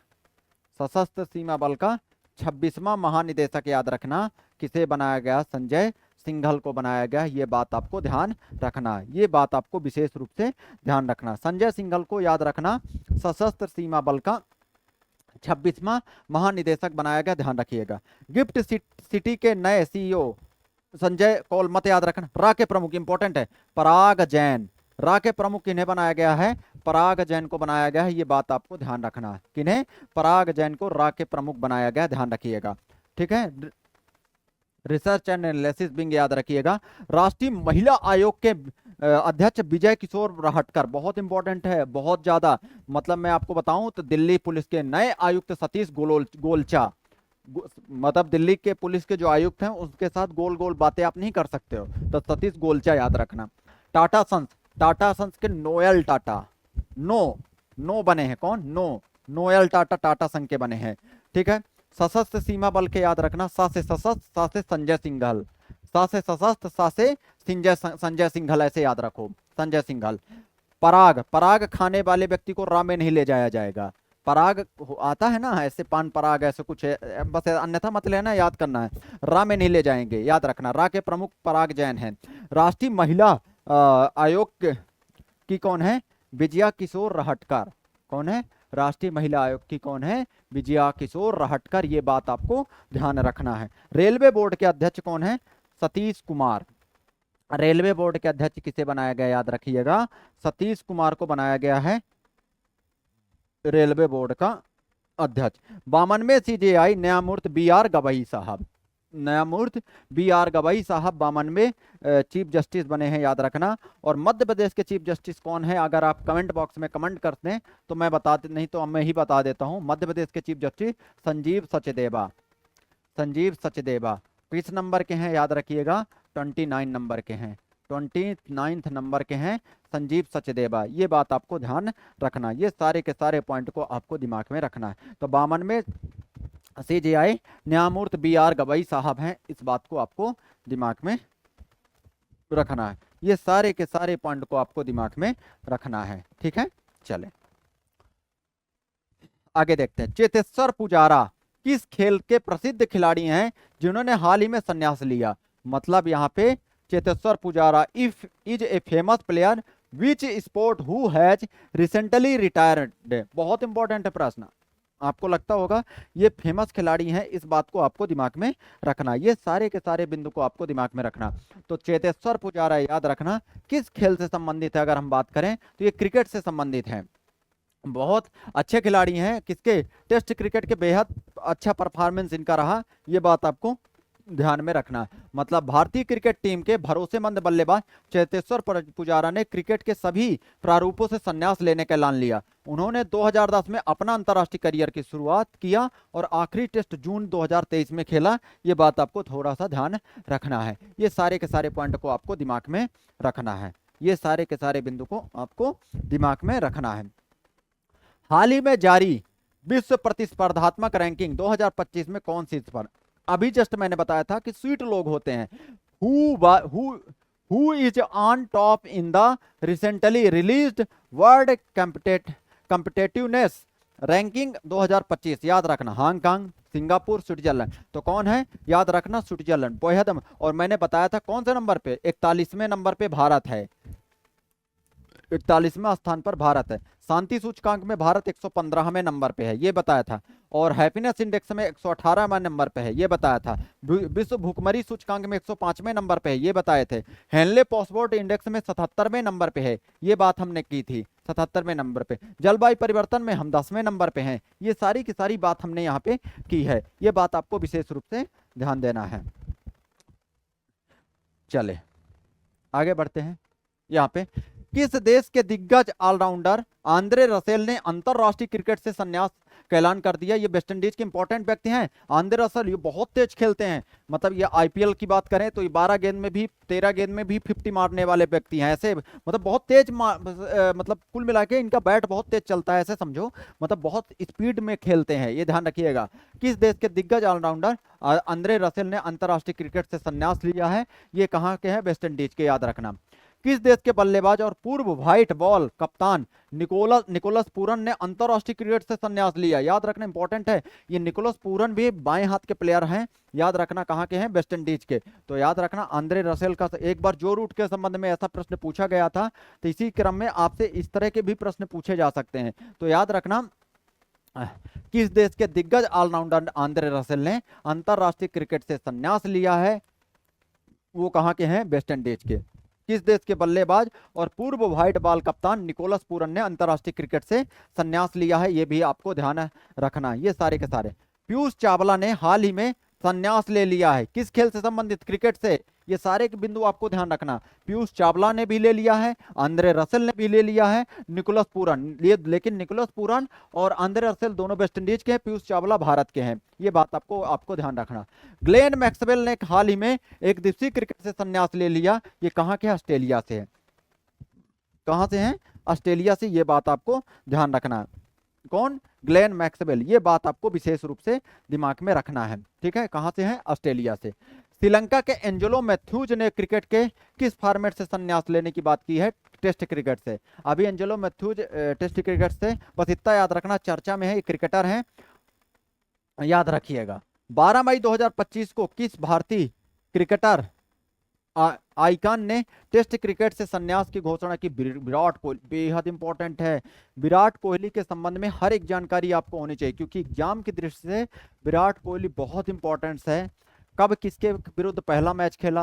सशस्त्र सीमा बल का 26वां महानिदेशक, याद रखना, किसे बनाया गया? संजय सिंघल को बनाया गया। ये बात आपको ध्यान रखना। ये बात आपको विशेष रूप से ध्यान रखना। संजय सिंघल को, याद रखना, सशस्त्र सीमा बल का 26वां महानिदेशक बनाया गया, ध्यान रखिएगा। गिफ्ट सिटी के नए सीईओ संजय कौल, मत याद रखना। रा के प्रमुख, इंपॉर्टेंट है, पराग जैन। रा के प्रमुख किन्हें बनाया गया है? पराग जैन को बनाया गया है। ये बात आपको ध्यान रखना। किन्हें? पराग जैन को रा के प्रमुख बनाया गया, ध्यान रखिएगा। ठीक है। रिसर्च एंड एनालिसिस विंग, याद रखिएगा। राष्ट्रीय महिला आयोग के अध्यक्ष विजय किशोर रहटकर, बहुत इंपॉर्टेंट है, बहुत ज्यादा। मतलब मैं आपको बताऊं तो दिल्ली पुलिस के नए आयुक्त सतीश गोलचा, मतलब दिल्ली के पुलिस के जो आयुक्त हैं उसके साथ गोल गोल बातें आप नहीं कर सकते हो, तो सतीश गोलचा याद रखना। टाटा सन्स के नोएल टाटा, नो बने हैं, कौन? नोएल टाटा टाटा संघ के बने हैं। ठीक है। सशस्त्र सीमा बल के, याद रखना, सा से सशस्त्र, सा से संजय सिंघल, सा से सशस्त्र, सा से संजय सिंघल, ऐसे याद रखो, संजय सिंघल। पराग खाने वाले व्यक्ति को रा में नहीं ले जाया जाएगा। पराग आता है ना, ऐसे पान पराग ऐसे कुछ है, बस अन्यथा मत लेना, याद करना है। रा में नहीं ले जाएंगे, याद रखना। रा के प्रमुख पराग जैन हैं। राष्ट्रीय महिला आयोग की कौन है? विजया किशोर रहटकर। कौन है? राष्ट्रीय महिला आयोग की कौन है? विजया किशोर रहटकर। ये बात आपको ध्यान रखना है। रेलवे बोर्ड के अध्यक्ष कौन है? सतीश कुमार। रेलवे बोर्ड के अध्यक्ष किसे बनाया गया? याद रखिएगा, सतीश कुमार को बनाया गया है रेलवे बोर्ड का अध्यक्ष। 52वें सीजेआई न्यायमूर्ति बीआर गवई साहब, न्यायमूर्ति बीआर गवई साहब 52वें चीफ जस्टिस बने हैं, याद रखना। और मध्य प्रदेश के चीफ जस्टिस कौन है? अगर आप कमेंट बॉक्स में कमेंट करते हैं तो मैं नहीं तो मैं ही बता देता हूं। मध्य प्रदेश के चीफ जस्टिस संजीव सचदेवा। किस नंबर के हैं? याद रखिएगा, 29 नंबर के हैं, 29 नंबर के हैं संजीव सचदेवा। ये बात आपको ध्यान रखना। ये सारे के सारे पॉइंट को आपको दिमाग में रखना है। तो 52वें सीजेआई न्यायमूर्ति बीआर गवई साहब हैं, इस बात को आपको दिमाग में रखना है। ये सारे के सारे पॉइंट को आपको दिमाग में रखना है। ठीक है, चले आगे देखते हैं। चेतेश्वर पुजारा किस खेल के प्रसिद्ध खिलाड़ी हैं जिन्होंने हाल ही में संन्यास लिया? मतलब यहाँ पे Cheteshwar Pujara is a famous player which sport who has recently retired. बहुत इंपॉर्टेंट प्रश्न, आपको लगता होगा ये फेमस खिलाड़ी हैं, इस बात को आपको दिमाग में रखना। ये सारे के सारे बिंदु को आपको दिमाग में रखना। तो चेतेश्वर पुजारा, याद रखना, किस खेल से संबंधित है? अगर हम बात करें तो ये क्रिकेट से संबंधित है। बहुत अच्छे खिलाड़ी हैं, किसके? टेस्ट क्रिकेट के बेहद अच्छा परफॉर्मेंस इनका रहा, ये बात आपको ध्यान में रखना। मतलब भारतीय क्रिकेट टीम के भरोसेमंद बल्लेबाज चेतेश्वर पुजारा ने क्रिकेट के सभी प्रारूपों से संन्यास लेने का ऐलान लिया। उन्होंने 2010 में अपना अंतर्राष्ट्रीय करियर की शुरुआत किया और आखिरी टेस्ट जून 2023 में खेला। ये बात आपको थोड़ा सा ध्यान रखना है। ये सारे के सारे पॉइंट को आपको दिमाग में रखना है। ये सारे के सारे बिंदु को आपको दिमाग में रखना है। हाल ही में जारी विश्व प्रतिस्पर्धात्मक रैंकिंग 2025 में कौन सी पर, अभी जस्ट मैंने बताया था कि स्वीट लोग होते हैं। Who is on top in the recently released world competitiveness ranking 2025, याद रखना हांगकांग, सिंगापुर, स्विट्जरलैंड। तो कौन है, याद रखना स्विट्जरलैंड बेहद। और मैंने बताया था कौन से नंबर पे, 41वें नंबर पे भारत है, 41वें स्थान पर भारत है। शांति सूचकांक में भारत 115वें नंबर पे है, ये बताया था। और हैप्पीनेस इंडेक्स में 118वें नंबर पे है, ये बताया था। विश्व भूखमरी सूचकांक में 105वें नंबर पे है, ये बताए थे। हेनले पासपोर्ट इंडेक्स में 77वें नंबर पे है, ये बात हमने की थी, 77वें नंबर पे। जलवायु परिवर्तन में हम 10वें नंबर पे हैं। ये सारी की सारी बात हमने यहाँ पे की है। ये बात आपको विशेष रूप से ध्यान देना है। चले आगे बढ़ते हैं। यहाँ पे किस देश के दिग्गज ऑलराउंडर आंद्रे रसेल ने अंतरराष्ट्रीय क्रिकेट से संन्यास का ऐलान कर दिया? ये वेस्ट इंडीज के इंपॉर्टेंट व्यक्ति हैं आंद्रे रसेल। ये बहुत तेज खेलते हैं। मतलब ये आईपीएल की बात करें तो ये 12 गेंद में भी 13 गेंद में भी 50 मारने वाले व्यक्ति हैं। ऐसे मतलब बहुत तेज मतलब कुल मिला के इनका बैट बहुत तेज चलता है, ऐसे समझो। मतलब बहुत स्पीड में खेलते हैं, ये ध्यान रखिएगा। किस देश के दिग्गज ऑलराउंडर आंद्रे रसेल ने अंतरराष्ट्रीय क्रिकेट से संन्यास लिया है? ये कहाँ के हैं? वेस्ट इंडीज के, याद रखना। किस देश के बल्लेबाज और पूर्व व्हाइट बॉल कप्तान निकोलस पूरन ने अंतरराष्ट्रीय क्रिकेट से संन्यास लिया? याद रखना, इंपॉर्टेंट है। ये निकोलस पूरन भी बाएं हाथ के प्लेयर हैं, याद रखना। कहाँ के हैं? वेस्ट इंडीज के। तो याद रखना आंद्रे रसेल का एक बार जो रूट के संबंध में ऐसा प्रश्न पूछा गया था, तो इसी क्रम में आपसे इस तरह के भी प्रश्न पूछे जा सकते हैं। तो याद रखना किस देश के दिग्गज ऑलराउंडर आंद्रे रसेल ने अंतरराष्ट्रीय क्रिकेट से संन्यास लिया है? वो कहाँ के हैं? वेस्ट इंडीज के। किस देश के बल्लेबाज और पूर्व व्हाइट बॉल कप्तान निकोलस पूरन ने अंतरराष्ट्रीय क्रिकेट से संन्यास लिया है? ये भी आपको ध्यान रखना। ये सारे के सारे। पीयूष चावला ने हाल ही में संन्यास ले लिया है, किस खेल से संबंधित? क्रिकेट से। ये सारे के बिंदु आपको ध्यान रखना। पीयूष चावला ने भी ले लिया है, आंद्रे रसेल ने भी ले लिया है, निकोलस पूरन। लेकिन निकोलस पूरन और आंद्रे रसेल दोनों वेस्ट इंडीज के हैं, पीयूष चावला भारत के हैं। ये बात आपको ध्यान रखना। ग्लेन मैक्सवेल ने हाल ही में एक दिवसीय क्रिकेट से संन्यास ले लिया। ये कहाँ के? ऑस्ट्रेलिया से है। कहाँ से हैं? ऑस्ट्रेलिया से। ये बात आपको ध्यान रखना। कौन? Glenn Maxwell. ये बात आपको विशेष रूप से दिमाग में रखना है, ठीक है। कहां से हैं? ऑस्ट्रेलिया से। श्रीलंका के एंजेलो मैथ्यूज ने क्रिकेट के किस फॉर्मेट से संन्यास लेने की बात की है? टेस्ट क्रिकेट से। अभी एंजेलो मैथ्यूज टेस्ट क्रिकेट से, बस इतना याद रखना, चर्चा में है, ये क्रिकेटर हैं, याद रखिएगा। 12 मई 2025 को किस भारतीय क्रिकेटर आइकन ने टेस्ट क्रिकेट से संन्यास की घोषणा की? विराट कोहली। बेहद इंपॉर्टेंट है। विराट कोहली के संबंध में हर एक जानकारी आपको होनी चाहिए, क्योंकि एग्जाम की दृष्टि से विराट कोहली बहुत इंपॉर्टेंट है। कब किसके विरुद्ध पहला मैच खेला,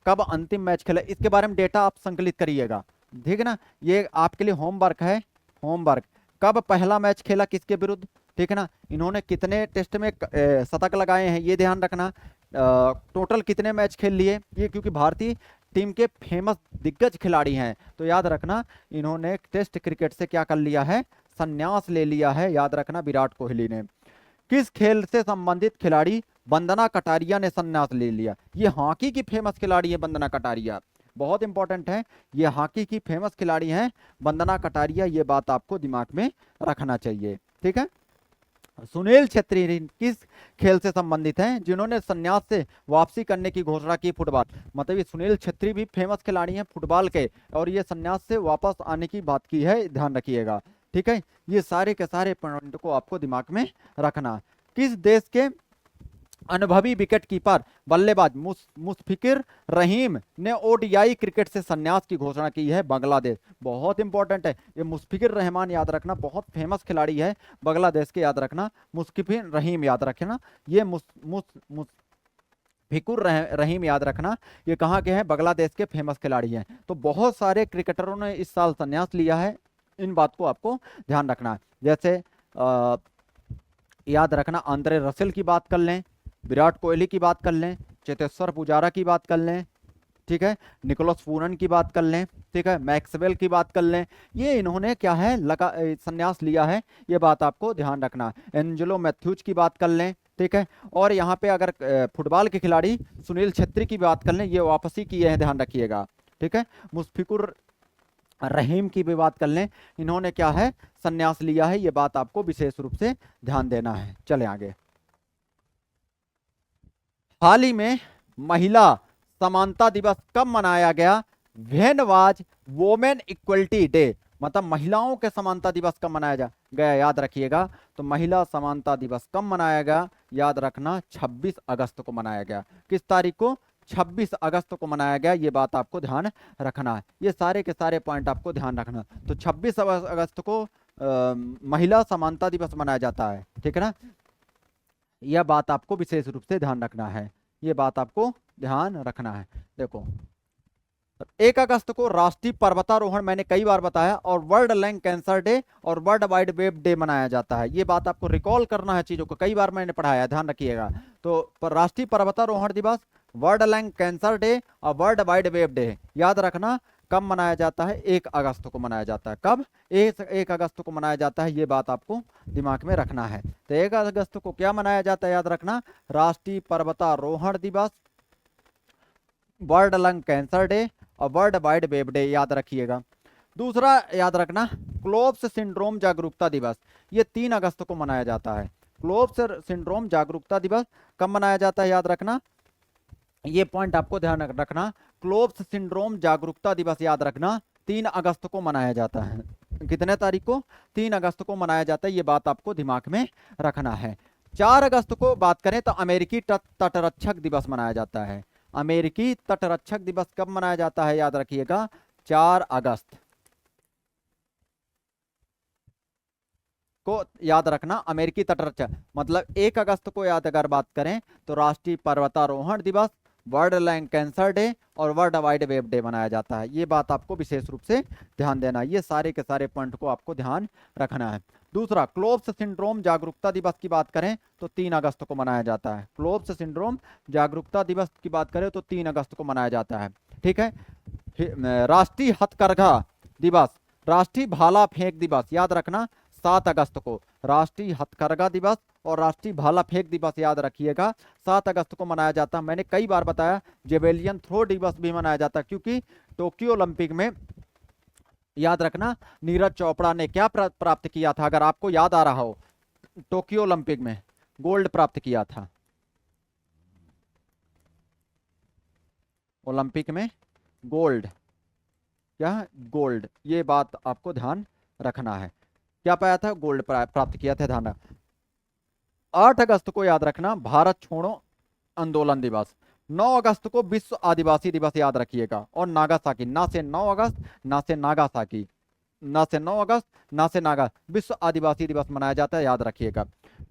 कब अंतिम मैच खेला, इसके बारे में डेटा आप संकलित करिएगा, ठीक है ना। ये आपके लिए होमवर्क है, होमवर्क। कब पहला मैच खेला, किसके विरुद्ध, ठीक है ना। इन्होंने कितने टेस्ट में शतक लगाए हैं, ये ध्यान रखना। टोटल कितने मैच खेल लिए, ये क्योंकि भारतीय टीम के फेमस दिग्गज खिलाड़ी हैं, तो याद रखना इन्होंने टेस्ट क्रिकेट से क्या कर लिया है? संन्यास ले लिया है, याद रखना, विराट कोहली ने। किस खेल से संबंधित खिलाड़ी वंदना कटारिया ने संन्यास ले लिया? ये हॉकी की फेमस खिलाड़ी है वंदना कटारिया, बहुत इंपॉर्टेंट है। ये हॉकी की फेमस खिलाड़ी हैं वंदना कटारिया, ये बात आपको दिमाग में रखना चाहिए, ठीक है। सुनील छेत्री किस खेल से संबंधित हैं जिन्होंने संन्यास से वापसी करने की घोषणा की? फुटबॉल। मतलब ये सुनील छेत्री भी फेमस खिलाड़ी हैं फुटबॉल के, और ये संन्यास से वापस आने की बात की है, ध्यान रखिएगा, ठीक है। ये सारे के सारे पॉइंट को आपको दिमाग में रखना। किस देश के अनुभवी विकेट कीपर बल्लेबाज मुशफिकुर रहीम ने ओडीआई क्रिकेट से संन्यास की घोषणा की है? बांग्लादेश। बहुत इंपॉर्टेंट है ये, मुशफिकुर रहमान, याद रखना, बहुत फेमस खिलाड़ी है बांग्लादेश के, याद रखना। मुशफिकुर रहीम याद रखना, ये मुशफिकुर रहीम याद रखना, ये कहाँ के हैं? बांग्लादेश के फेमस खिलाड़ी हैं। तो बहुत सारे क्रिकेटरों ने इस साल संन्यास लिया है, इन बात को आपको ध्यान रखना। जैसे याद रखना, आंद्रे रसेल की बात कर लें, विराट कोहली की बात कर लें, चेतेश्वर पुजारा की बात कर लें, ठीक है, निकोलस पूरन की बात कर लें, ठीक है, मैक्सवेल की बात कर लें, ये इन्होंने क्या है संन्यास लिया है, ये बात आपको ध्यान रखना। एंजेलो मैथ्यूज की बात कर लें, ठीक है, और यहाँ पे अगर फुटबॉल के खिलाड़ी सुनील छेत्री की बात कर लें, ये वापसी किए हैं, ध्यान रखिएगा, ठीक है। मुशफिकुर रहीम की भी बात कर लें, इन्होंने क्या है संन्यास लिया है, ये बात आपको विशेष रूप से ध्यान देना है। चले आगे। हाल ही में महिला समानता दिवस कब मनाया गया? When was women equality day, मतलब महिलाओं के समानता दिवस कब मनाया गया, याद रखिएगा। तो महिला समानता दिवस कब मनाया गया, याद रखना 26 अगस्त को मनाया गया। किस तारीख को? 26 अगस्त को मनाया गया, ये बात आपको ध्यान रखना है। ये सारे के सारे पॉइंट आपको ध्यान रखना। तो 26 अगस्त को महिला समानता दिवस मनाया जाता है, ठीक है ना। यह बात आपको विशेष रूप से ध्यान रखना है, ये बात आपको ध्यान रखना है। देखो 1 अगस्त को राष्ट्रीय पर्वतारोहण, मैंने कई बार बताया, और वर्ल्ड लंग कैंसर डे और वर्ल्ड वाइड वेब डे मनाया जाता है। ये बात आपको रिकॉल करना है, चीजों को कई बार मैंने पढ़ाया, ध्यान रखिएगा। तो राष्ट्रीय पर्वतारोहण दिवस, वर्ल्ड लंग कैंसर डे और वर्ल्ड वाइड वेब डे याद रखना कब मनाया जाता है? 1 अगस्त को मनाया जाता है। कब? 1 अगस्त को मनाया जाता है, ये बात आपको दिमाग में रखना है। तो 1 अगस्त को क्या मनाया जाता है, याद रखना राष्ट्रीय पर्वतारोहण दिवस, वर्ल्ड लंग कैंसर डे और वर्ल्ड वाइड वेब डे, याद रखिएगा। दूसरा याद रखना क्लोव्स सिंड्रोम जागरूकता दिवस, ये 3 अगस्त को मनाया जाता है। क्लोव्स सिंड्रोम जागरूकता दिवस कब मनाया जाता है, याद रखना, ये पॉइंट आपको ध्यान रखना। क्लोव्स सिंड्रोम जागरूकता दिवस याद रखना 3 अगस्त को मनाया जाता है। कितने तारीख को? 3 अगस्त को मनाया जाता है, ये बात आपको दिमाग में रखना है। 4 अगस्त को बात करें तो अमेरिकी तटरक्षक दिवस मनाया जाता है। अमेरिकी तटरक्षक दिवस कब मनाया जाता है, याद रखिएगा 4 अगस्त को याद रखना। अमेरिकी तटरक्षक मतलब 1 अगस्त को याद अगर बात करें तो राष्ट्रीय पर्वतारोहण दिवस, वर्ल्ड लंग कैंसर डे और वर्ल्ड वाइड वेब डे मनाया जाता है। ये बात आपको विशेष रूप से ध्यान देना, ये सारे के सारे पॉइंट को आपको ध्यान रखना है। दूसरा क्लोव्स सिंड्रोम जागरूकता दिवस की बात करें तो 3 अगस्त को मनाया जाता है। क्लोव्स सिंड्रोम जागरूकता दिवस की बात करें तो 3 अगस्त को मनाया जाता है, ठीक है। राष्ट्रीय हथकरघा दिवस, राष्ट्रीय भाला फेंक दिवस याद रखना 7 अगस्त को। राष्ट्रीय हथकरघा दिवस और राष्ट्रीय भाला फेंक दिवस याद रखिएगा 7 अगस्त को मनाया जाता है। मैंने कई बार बताया जेवेलियन थ्रो दिवस भी मनाया जाता है, क्योंकि टोक्यो ओलंपिक में याद रखना नीरज चोपड़ा ने क्या प्राप्त किया था, अगर आपको याद आ रहा हो, टोक्यो ओलंपिक में गोल्ड प्राप्त किया था। ओलंपिक में गोल्ड, क्या गोल्ड, ये बात आपको ध्यान रखना है। क्या पाया था? गोल्ड प्राप्त किया था, ध्यान। 8 अगस्त को याद रखना भारत छोड़ो आंदोलन दिवस। 9 अगस्त को विश्व आदिवासी दिवस याद रखिएगा, और नागासाकी, ना से 9 अगस्त ना से नागासाकी, ना से 9 अगस्त ना से नागा, विश्व आदिवासी दिवस मनाया जाता है, याद रखिएगा।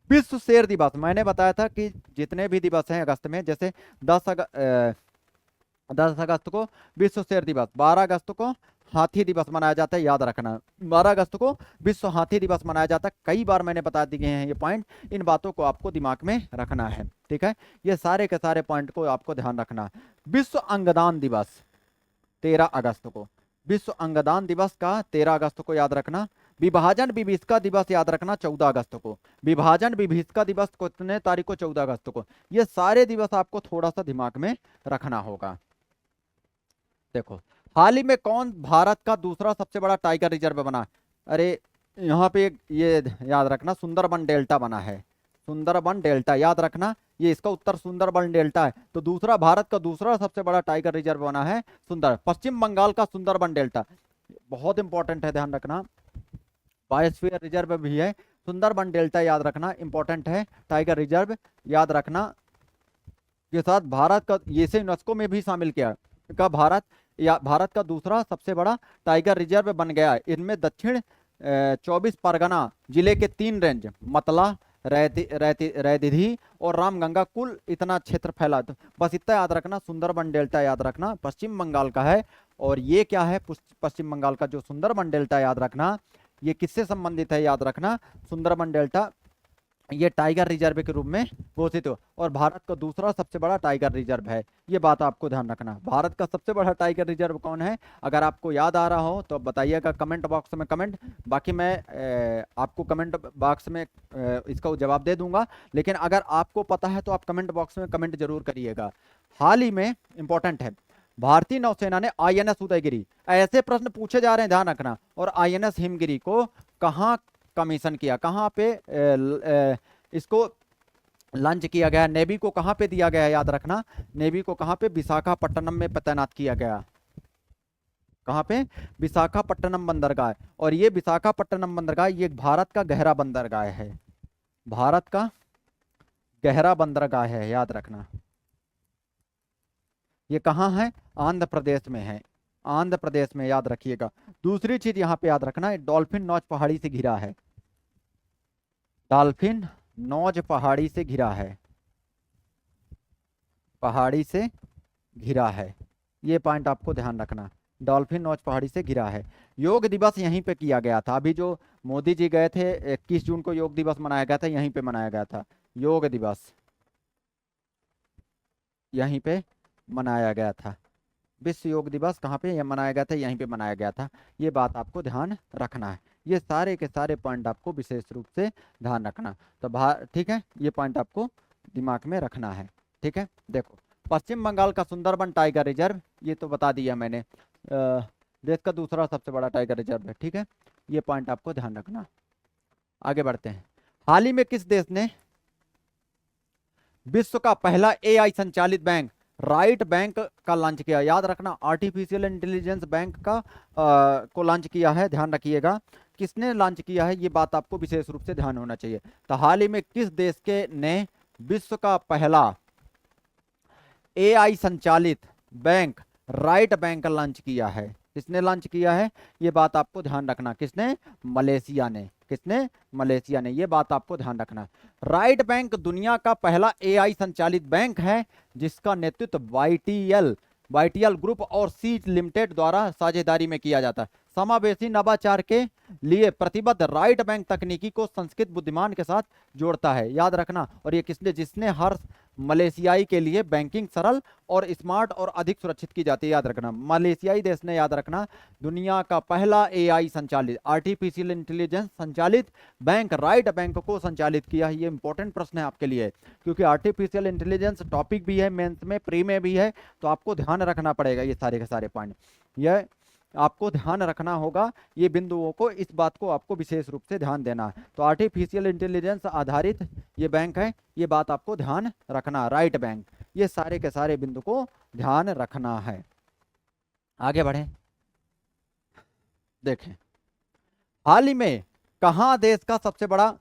विश्व शेर दिवस, मैंने बताया था कि जितने भी दिवस हैं अगस्त में, जैसे 10 अगस्त को विश्व शेर दिवस, 12 अगस्त को हाथी दिवस मनाया जाता है, याद रखना 12 अगस्त को विश्व हाथी दिवस मनाया जाता है। कई बार मैंने बता दिए हैं ये पॉइंट, इन बातों को आपको दिमाग में रखना है, ठीक है। ये सारे के सारे पॉइंट को आपको ध्यान रखना है। विश्व अंगदान दिवस 13 अगस्त को, विश्व अंगदान दिवस का 13 अगस्त को याद रखना। विभाजन विभीषिका दिवस याद रखना 14 अगस्त को। विभाजन विभीषिका दिवस कितने तारीख को? 14 अगस्त को। ये सारे दिवस आपको थोड़ा सा दिमाग में रखना होगा। देखो हाल ही में कौन भारत का दूसरा सबसे बड़ा टाइगर रिजर्व बना? अरे यहाँ पे ये याद रखना सुंदरबन डेल्टा बना है, सुंदरबन डेल्टा याद रखना, ये इसका उत्तर सुंदरबन डेल्टा है। तो दूसरा भारत का दूसरा सबसे बड़ा टाइगर रिजर्व बना है पश्चिम बंगाल का सुंदरबन डेल्टा, बहुत इंपॉर्टेंट है, ध्यान रखना। बायोस्फीयर रिजर्व भी है, सुंदरबन डेल्टा याद रखना इंपॉर्टेंट है, टाइगर रिजर्व याद रखना के साथ भारत का ये से यूनेस्को में भी शामिल किया का भारत का दूसरा सबसे बड़ा टाइगर रिजर्व बन गया। इनमें दक्षिण 24 परगना जिले के 3 रेंज मतला, रैदिधी और रामगंगा, कुल इतना क्षेत्र फैला। तो बस इतना याद रखना, सुंदरबन डेल्टा याद रखना पश्चिम बंगाल का है। और ये क्या है? पश्चिम बंगाल का जो सुंदरबन डेल्टा याद रखना, ये किससे संबंधित है? याद रखना सुंदरबन डेल्टा ये टाइगर रिजर्व के रूप में घोषित हो, और भारत का दूसरा सबसे बड़ा टाइगर रिजर्व है। ये बात आपको ध्यान रखना। भारत का सबसे बड़ा टाइगर रिजर्व कौन है, अगर आपको याद आ रहा हो तो बताइएगा कमेंट बॉक्स में कमेंट। बाकी मैं आपको कमेंट बॉक्स में इसका जवाब दे दूंगा, लेकिन अगर आपको पता है तो आप कमेंट बॉक्स में कमेंट जरूर करिएगा। हाल ही में इंपॉर्टेंट है, भारतीय नौसेना ने आईएनएस उदयगिरी, ऐसे प्रश्न पूछे जा रहे हैं, ध्यान रखना, और आईएनएस हिमगिरी को कहाँ कमीशन किया, कहाँ पे इसको लॉन्च किया गया, नेवी को कहाँ पे दिया गया, याद रखना, नेवी को कहाँ पे, विशाखापट्टनम में तैनात किया गया। कहाँ पे, विशाखापट्टनम बंदरगाह। और ये विशाखापट्टनम बंदरगाह ये भारत का गहरा बंदरगाह है, भारत का गहरा बंदरगाह है, याद रखना। ये कहाँ है, आंध्र प्रदेश में है, आंध्र प्रदेश में, याद रखिएगा। दूसरी चीज यहाँ पे याद रखना, डॉल्फिन नौच पहाड़ी से घिरा है, डॉल्फिन नौज पहाड़ी से घिरा है, पहाड़ी से घिरा है। ये पॉइंट आपको ध्यान रखना, डॉल्फिन नौच पहाड़ी से घिरा है। योग दिवस यहीं पे किया गया था, अभी जो मोदी जी गए थे 21 जून को योग दिवस मनाया गया था, यहीं पे मनाया गया था, योग दिवस यहीं पे मनाया गया था। विश्व योग दिवस कहाँ पे यह मनाया गया था, यहीं पे मनाया गया था। ये बात आपको ध्यान रखना है, ये सारे के सारे पॉइंट आपको विशेष रूप से ध्यान रखना। तो ठीक है, ये पॉइंट आपको दिमाग में रखना है, ठीक है। देखो, पश्चिम बंगाल का सुंदरबन टाइगर रिजर्व, ये तो बता दिया मैंने, देश का दूसरा सबसे बड़ा टाइगर रिजर्व है, ठीक है। ये पॉइंट आपको ध्यान रखना। आगे बढ़ते हैं। हाल ही में किस देश ने विश्व का पहला एआई संचालित बैंक राइट बैंक का लॉन्च किया, याद रखना, आर्टिफिशियल इंटेलिजेंस बैंक का को लॉन्च किया है, ध्यान रखिएगा। किसने लॉन्च किया है, ये बात आपको विशेष रूप से ध्यान होना चाहिए। तो हाल ही में किस देश के ने विश्व का पहला एआई संचालित बैंक राइट बैंक लॉन्च किया है, किसने लॉन्च किया है, ये बात आपको ध्यान रखना। किसने, मलेशिया ने, किसने, मलेशिया ने, ये बात आपको ध्यान रखना। राइट बैंक दुनिया का पहला एआई संचालित बैंक है जिसका नेतृत्व वाईटीएल ग्रुप और सी लिमिटेड द्वारा साझेदारी में किया जाता है। समावेशी नवाचार के लिए प्रतिबद्ध राइट बैंक तकनीकी को संस्कृत बुद्धिमान के साथ जोड़ता है, याद रखना। और ये किसने, जिसने हर मलेशियाई के लिए बैंकिंग सरल और स्मार्ट और अधिक सुरक्षित की जाती है, याद रखना। मलेशियाई देश ने, याद रखना, दुनिया का पहला एआई संचालित आर्टिफिशियल इंटेलिजेंस संचालित बैंक राइट बैंक को संचालित किया है। ये इंपॉर्टेंट प्रश्न है आपके लिए, क्योंकि आर्टिफिशियल इंटेलिजेंस टॉपिक भी है, मेंस में, प्री में भी है, तो आपको ध्यान रखना पड़ेगा ये सारे के सारे पॉइंट, यह आपको ध्यान रखना होगा। ये बिंदुओं को, इस बात को आपको विशेष रूप से ध्यान देना है। तो आर्टिफिशियल इंटेलिजेंस आधारित ये बैंक है, ये बात आपको ध्यान रखना, राइट बैंक, ये सारे के सारे बिंदु को ध्यान रखना है। आगे बढ़े, देखें, हाल ही में कहाँ देश का सबसे बड़ा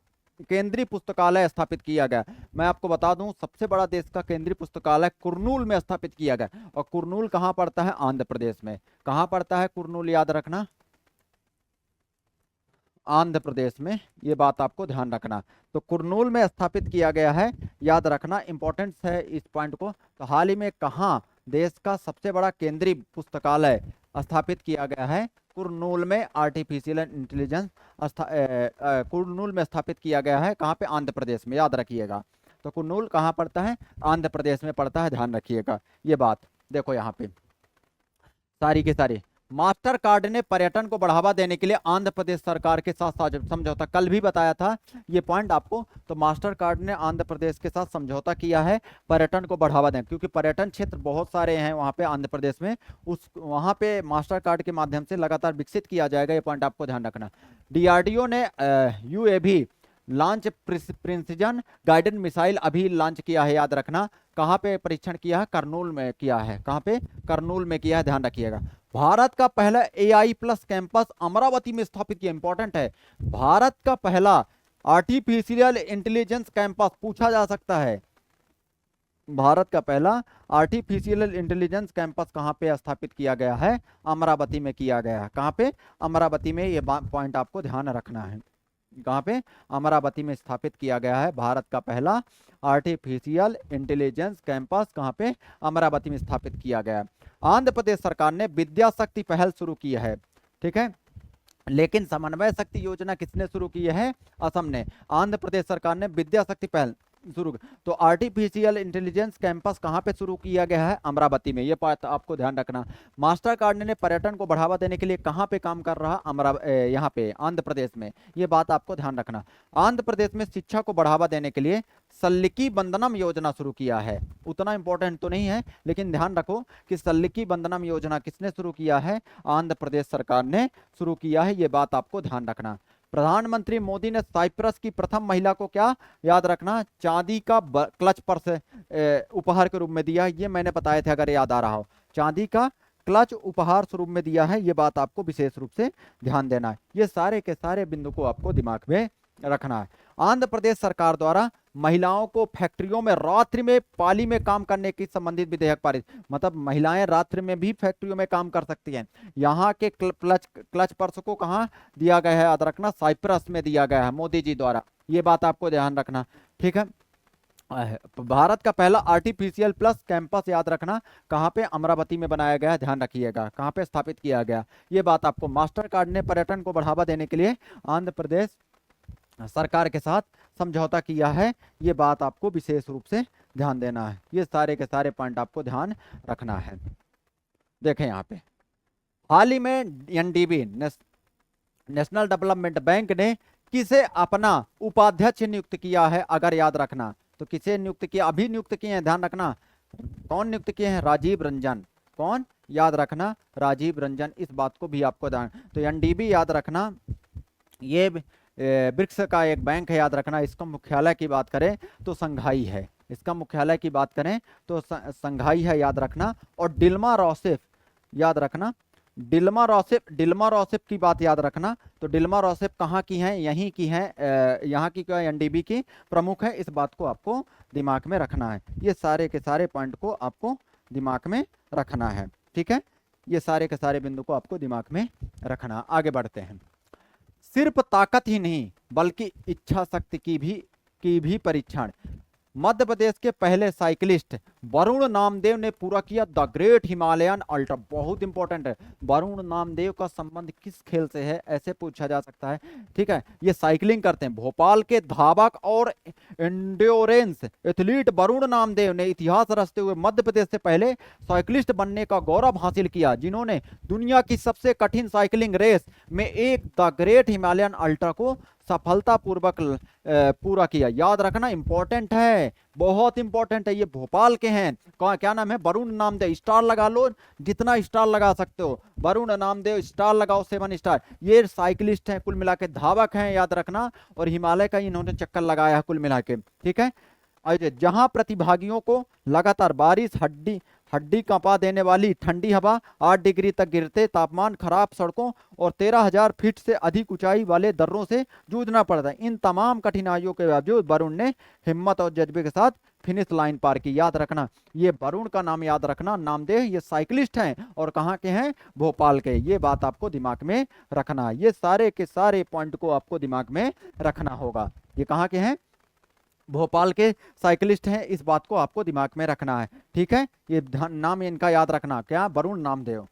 केंद्रीय पुस्तकालय स्थापित किया गया। मैं आपको बता दूं, सबसे बड़ा देश का केंद्रीय पुस्तकालय कुरनूल में स्थापित किया गया। और कुरनूल कहां पड़ता है, आंध्र प्रदेश में। कहां पड़ता है कुरनूल, याद रखना, आंध्र प्रदेश में, ये बात आपको ध्यान रखना। तो कुरनूल में स्थापित किया गया है, याद रखना, इंपॉर्टेंस है इस पॉइंट को। तो हाल ही में कहां देश का सबसे बड़ा केंद्रीय पुस्तकालय स्थापित किया गया है, कुरनूल में, आर्टिफिशियल इंटेलिजेंस कुरनूल में स्थापित किया गया है। कहाँ पे, आंध्र प्रदेश में, याद रखिएगा। तो कुरनूल कहाँ पड़ता है, आंध्र प्रदेश में पड़ता है, ध्यान रखिएगा ये बात। देखो यहाँ पे सारी की सारी, मास्टर कार्ड ने पर्यटन को बढ़ावा देने के लिए आंध्र प्रदेश सरकार के साथ समझौता, कल भी बताया था ये पॉइंट आपको। तो मास्टर कार्ड ने आंध्र प्रदेश के साथ समझौता किया है पर्यटन को बढ़ावा देने, क्योंकि पर्यटन क्षेत्र बहुत सारे हैं वहाँ पे आंध्र प्रदेश में, उस वहाँ पे मास्टर कार्ड के माध्यम से लगातार विकसित किया जाएगा, ये पॉइंट आपको ध्यान रखना। डीआरडीओ ने यूएवी लॉन्च प्रिंसिजन गाइडेड मिसाइल अभी लॉन्च किया है, याद रखना। कहाँ पे परीक्षण किया है, करनूल में किया है, कहाँ पे, करनूल में किया है, ध्यान रखिएगा। भारत का पहला एआई प्लस कैंपस अमरावती में स्थापित किया, इंपॉर्टेंट है, भारत का पहला आर्टिफिशियल इंटेलिजेंस कैंपस पूछा जा सकता है। भारत का पहला आर्टिफिशियल इंटेलिजेंस कैंपस कहाँ पे स्थापित किया गया है, अमरावती में किया गया है। कहाँ पे, अमरावती में, ये पॉइंट आपको ध्यान रखना है। कहाँ पे, अमरावती में स्थापित किया गया है भारत का पहला आर्टिफिशियल इंटेलिजेंस कैंपस, कहाँ पे, अमरावती में स्थापित किया गया है। आंध्र प्रदेश सरकार ने विद्या शक्ति पहल शुरू की है, ठीक है। लेकिन समन्वय शक्ति योजना किसने शुरू की है? असम ने। आंध्र प्रदेश सरकार ने विद्या शक्ति पहल शुरू तो आर्टिफिशियल इंटेलिजेंस कैंपस कहाँ पे शुरू किया गया है? अमरावती में। ये बात आपको ध्यान रखना। मास्टर कार्ड ने पर्यटन को बढ़ावा देने के लिए कहाँ पे काम कर रहा? यहाँ पे आंध्र प्रदेश में। ये बात आपको ध्यान रखना। आंध्र प्रदेश में शिक्षा को बढ़ावा देने के लिए सल्लिकी बंधनम योजना शुरू किया है। उतना इंपॉर्टेंट तो नहीं है, लेकिन ध्यान रखो कि सल्लिकी बंधनम योजना किसने शुरू किया है? आंध्र प्रदेश सरकार ने शुरू किया है। ये बात आपको ध्यान रखना। प्रधानमंत्री मोदी ने साइप्रस की प्रथम महिला को क्या? याद रखना, चांदी का क्लच पर्स उपहार के रूप में दिया। ये मैंने बताया था, अगर याद आ रहा हो। चांदी का क्लच उपहार स्वरूप में दिया है। ये बात आपको विशेष रूप से ध्यान देना है। ये सारे के सारे बिंदु को आपको दिमाग में रखना है। आंध्र प्रदेश सरकार द्वारा महिलाओं को फैक्ट्रियों में रात्रि में पाली में काम करने की संबंधित विधेयक पारित। मतलब महिलाएं रात्रि में भी फैक्ट्रियों में काम कर सकती हैं। यहाँ के क्लच पर्स को कहाँ दिया गया है? याद रखना, साइप्रस में दिया गया है मोदी जी द्वारा। ये बात आपको ध्यान रखना, ठीक है। भारत का पहला आर्टिफिशियल प्लस कैंपस याद रखना कहाँ पे? अमरावती में बनाया गया। ध्यान रखिएगा कहाँ पे स्थापित किया गया। ये बात आपको। मास्टर कार्ड ने पर्यटन को बढ़ावा देने के लिए आंध्र प्रदेश सरकार के साथ समझौता किया है। ये बात आपको विशेष रूप से ध्यान देना है। ये सारे के सारे पॉइंट आपको ध्यान रखना है। देखें यहाँ पे हाल ही में एनडीबी नेशनल डेवलपमेंट बैंक ने किसे अपना उपाध्यक्ष नियुक्त किया है? अगर याद रखना तो किसे नियुक्त किया? अभी नियुक्त किए हैं, ध्यान रखना। कौन नियुक्त किए हैं? राजीव रंजन। कौन? याद रखना, राजीव रंजन। इस बात को भी आपको ध्यान। तो एनडीबी याद रखना, ये ब्रिक्स का एक बैंक है। याद रखना, इसका मुख्यालय की बात करें तो संघाई है। इसका मुख्यालय की बात करें तो संघाई है, याद रखना। और डिल्मा रोसेफ याद रखना, डिल्मा रोसेफ की बात याद रखना। तो डिल्मा रोसेफ कहाँ की हैं? यहीं की हैं, यहाँ की क्या? एनडीबी की प्रमुख है। इस बात को आपको दिमाग में रखना है। ये सारे के सारे पॉइंट को आपको दिमाग में रखना है, ठीक है। ये सारे के सारे बिंदु को आपको दिमाग में रखना। आगे बढ़ते हैं। सिर्फ ताकत ही नहीं बल्कि इच्छा शक्ति की भी परीक्षण। मध्य प्रदेश के पहले साइकिलिस्ट वरुण नामदेव ने पूरा किया द ग्रेट हिमालयन अल्ट्रा। बहुत इंपॉर्टेंट है। वरुण नामदेव का संबंध किस खेल से है? ऐसे पूछा जा सकता है, ठीक है। ये साइकिलिंग करते हैं। भोपाल के धावक और एंड्योरेंस एथलीट वरुण नामदेव ने इतिहास रचते हुए मध्य प्रदेश से पहले साइकिलिस्ट बनने का गौरव हासिल किया, जिन्होंने दुनिया की सबसे कठिन साइकिलिंग रेस में एक द ग्रेट हिमालयन अल्ट्रा को सफलतापूर्वक पूरा किया। याद रखना, इंपॉर्टेंट है, बहुत इंपॉर्टेंट है। ये भोपाल के हैं। क्या नाम है? वरुण नामदेव। स्टार लगा लो, जितना स्टार लगा सकते हो। वरुण नामदेव स्टार लगाओ, 7 स्टार। ये साइकिलिस्ट हैं, कुल मिला के धावक हैं, याद रखना। और हिमालय का इन्होंने चक्कर लगाया है कुल मिला के, ठीक है। जहां प्रतिभागियों को लगातार बारिश, हड्डी कंपा देने वाली ठंडी हवा, 8 डिग्री तक गिरते तापमान, खराब सड़कों और 13,000 फीट से अधिक ऊंचाई वाले दर्रों से जूझना पड़ता है। इन तमाम कठिनाइयों के बावजूद वरुण ने हिम्मत और जज्बे के साथ फिनिश लाइन पार की। याद रखना, ये वरुण का नाम याद रखना। नामदेव ये साइकिलिस्ट हैं और कहाँ के हैं? भोपाल के। ये बात आपको दिमाग में रखना। ये सारे के सारे पॉइंट को आपको दिमाग में रखना होगा। ये कहाँ के हैं? भोपाल के साइकिलिस्ट हैं। इस बात को आपको दिमाग में रखना है, ठीक है। ये नाम इनका याद रखना, क्या? वरुण नामदेव।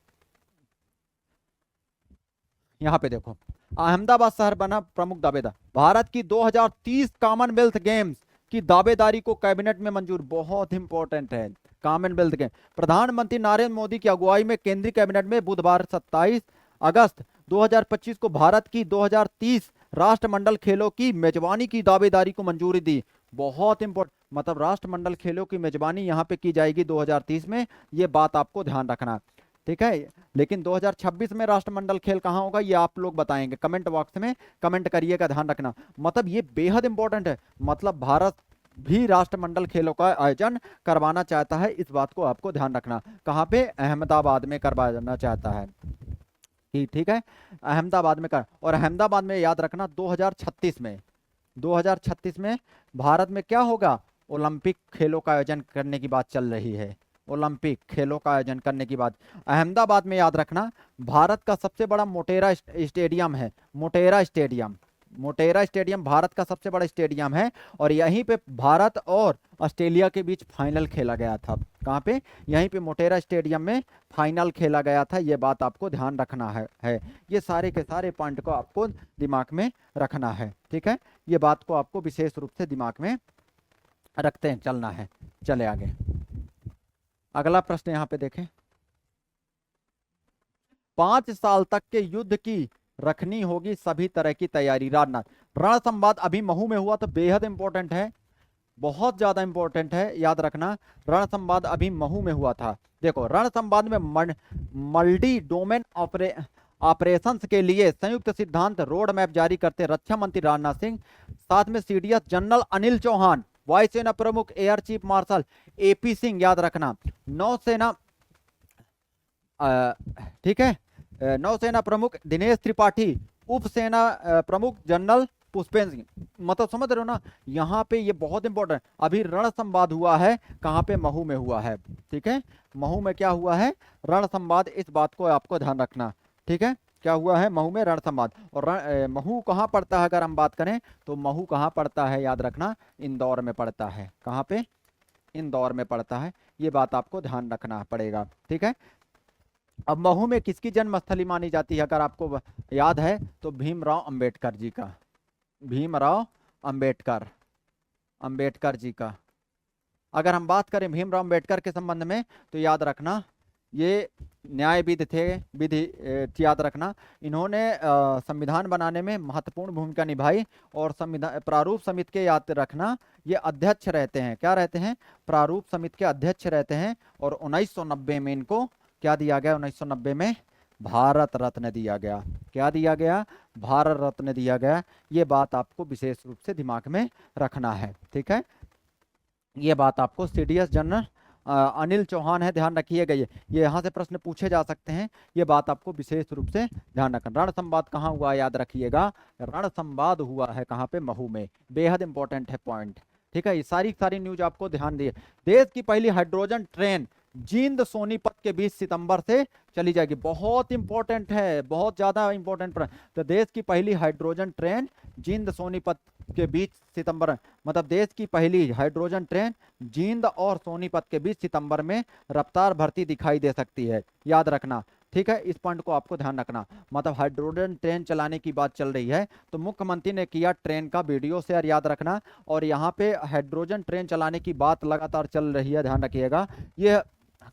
यहाँ पे देखो, अहमदाबाद शहर बना प्रमुख दावेदार। भारत की 2030 कॉमनवेल्थ गेम्स की दावेदारी को कैबिनेट में मंजूर। बहुत इंपॉर्टेंट है कॉमनवेल्थ गेम। प्रधानमंत्री नरेंद्र मोदी की अगुवाई में केंद्रीय कैबिनेट में बुधवार 27 अगस्त 2025 को भारत की 2030 राष्ट्रमंडल खेलों की मेजबानी की दावेदारी को मंजूरी दी। बहुत इंपॉर्टेंट, मतलब राष्ट्रमंडल खेलों की मेजबानी यहाँ पे की जाएगी 2030 में। ये बात आपको ध्यान रखना, ठीक है। लेकिन 2026 में राष्ट्रमंडल खेल कहाँ होगा, ये आप लोग बताएंगे। कमेंट बॉक्स में कमेंट करिएगा, ध्यान रखना। मतलब ये बेहद इंपॉर्टेंट है। मतलब भारत भी राष्ट्रमंडल खेलों का आयोजन करवाना चाहता है। इस बात को आपको ध्यान रखना। कहाँ पे? अहमदाबाद में करवाना चाहता है, ठीक है। अहमदाबाद में कर। और अहमदाबाद में याद रखना 2036 में भारत में क्या होगा? ओलंपिक खेलों का आयोजन करने की बात चल रही है। ओलंपिक खेलों का आयोजन करने की बात अहमदाबाद में। याद रखना, भारत का सबसे बड़ा मोटेरा स्टेडियम है। मोटेरा स्टेडियम, मोटेरा स्टेडियम भारत का सबसे बड़ा स्टेडियम है और यहीं पे भारत और ऑस्ट्रेलिया के बीच फाइनल खेला गया था। कहाँ पे? यहीं पे मोटेरा स्टेडियम में फाइनल खेला गया था। ये बात आपको ध्यान रखना है। ये सारे के सारे पॉइंट को आपको दिमाग में रखना है, ठीक है। ये बात को आपको विशेष रूप से दिमाग में रखते हैं चलना है। चले आगे, अगला प्रश्न यहाँ पे देखें। 5 साल तक के युद्ध की रखनी होगी सभी तरह की तैयारी। राजनाथ, रण संवाद अभी महू में हुआ तो बेहद इंपॉर्टेंट है, बहुत ज्यादा इंपॉर्टेंट है, याद रखना। रण संवाद अभी महू में हुआ था। देखो, रण संवाद में मल्टी डोमेन ऑपरेशंस के लिए संयुक्त सिद्धांत रोड मैप जारी करते रक्षा मंत्री राजनाथ सिंह, साथ में सीडीएस जनरल अनिल चौहान, वायुसेना प्रमुख air chief marshal AP Singh, याद रखना। नौसेना ठीक है, नौसेना प्रमुख दिनेश त्रिपाठी, उप सेना प्रमुख जनरल पुष्पेंद्र सिंह। मतलब समझ रहे हो ना, यहाँ पे ये बहुत इंपॉर्टेंट। अभी रण संवाद हुआ है, कहाँ पे? महू में हुआ है, ठीक है। महू में क्या हुआ है? रण संवाद। इस बात को आपको ध्यान रखना, ठीक है। क्या हुआ है? महू में रण संवाद। और महू कहाँ पड़ता है? अगर हम बात करें तो महू कहाँ पड़ता है? याद रखना, इंदौर में पड़ता है। कहाँ पे? इंदौर में पड़ता है। ये बात आपको ध्यान रखना पड़ेगा, ठीक है। अब महू में किसकी जन्मस्थली मानी जाती है? अगर आपको याद है तो भीमराव अंबेडकर जी का, भीमराव अंबेडकर जी का। अगर हम बात करें भीमराव अंबेडकर के संबंध में तो याद रखना, ये न्यायविद थे, विधि याद रखना। इन्होंने संविधान बनाने में महत्वपूर्ण भूमिका निभाई और संविधान प्रारूप समिति के, याद रखना, ये अध्यक्ष रहते हैं। क्या रहते हैं? प्रारूप समिति के अध्यक्ष रहते हैं। और 1990 में इनको क्या दिया गया? 1990 में भारत रत्न दिया गया। क्या दिया गया? भारत रत्न दिया गया। ये बात आपको विशेष रूप से दिमाग में रखना है, ठीक है। ये बात आपको सीडीएस जनरल अनिल चौहान है, ध्यान रखिएगा। ये यहाँ से प्रश्न पूछे जा सकते हैं, ये बात आपको विशेष रूप से ध्यान रखना। रण संवाद कहाँ हुआ? याद रखिएगा, रण संवाद हुआ है कहाँ पे? महू में। बेहद इंपॉर्टेंट है पॉइंट, ठीक है। ये सारी न्यूज आपको ध्यान दिए। देश की पहली हाइड्रोजन ट्रेन जींद सोनीपत के बीच सितंबर से चली जाएगी। बहुत इंपॉर्टेंट है, बहुत ज्यादा इंपॉर्टेंट। तो देश की पहली हाइड्रोजन ट्रेन जींद सोनीपत के बीच सितंबर, मतलब देश की पहली हाइड्रोजन ट्रेन जींद और सोनीपत के बीच सितंबर में रफ्तार भरती दिखाई दे सकती है, याद रखना, ठीक है। इस पॉइंट को आपको ध्यान रखना। मतलब हाइड्रोजन ट्रेन चलाने की बात चल रही है तो मुख्यमंत्री ने किया ट्रेन का वीडियो शेयर, याद रखना। और यहाँ पे हाइड्रोजन ट्रेन चलाने की बात लगातार चल रही है, ध्यान रखिएगा। ये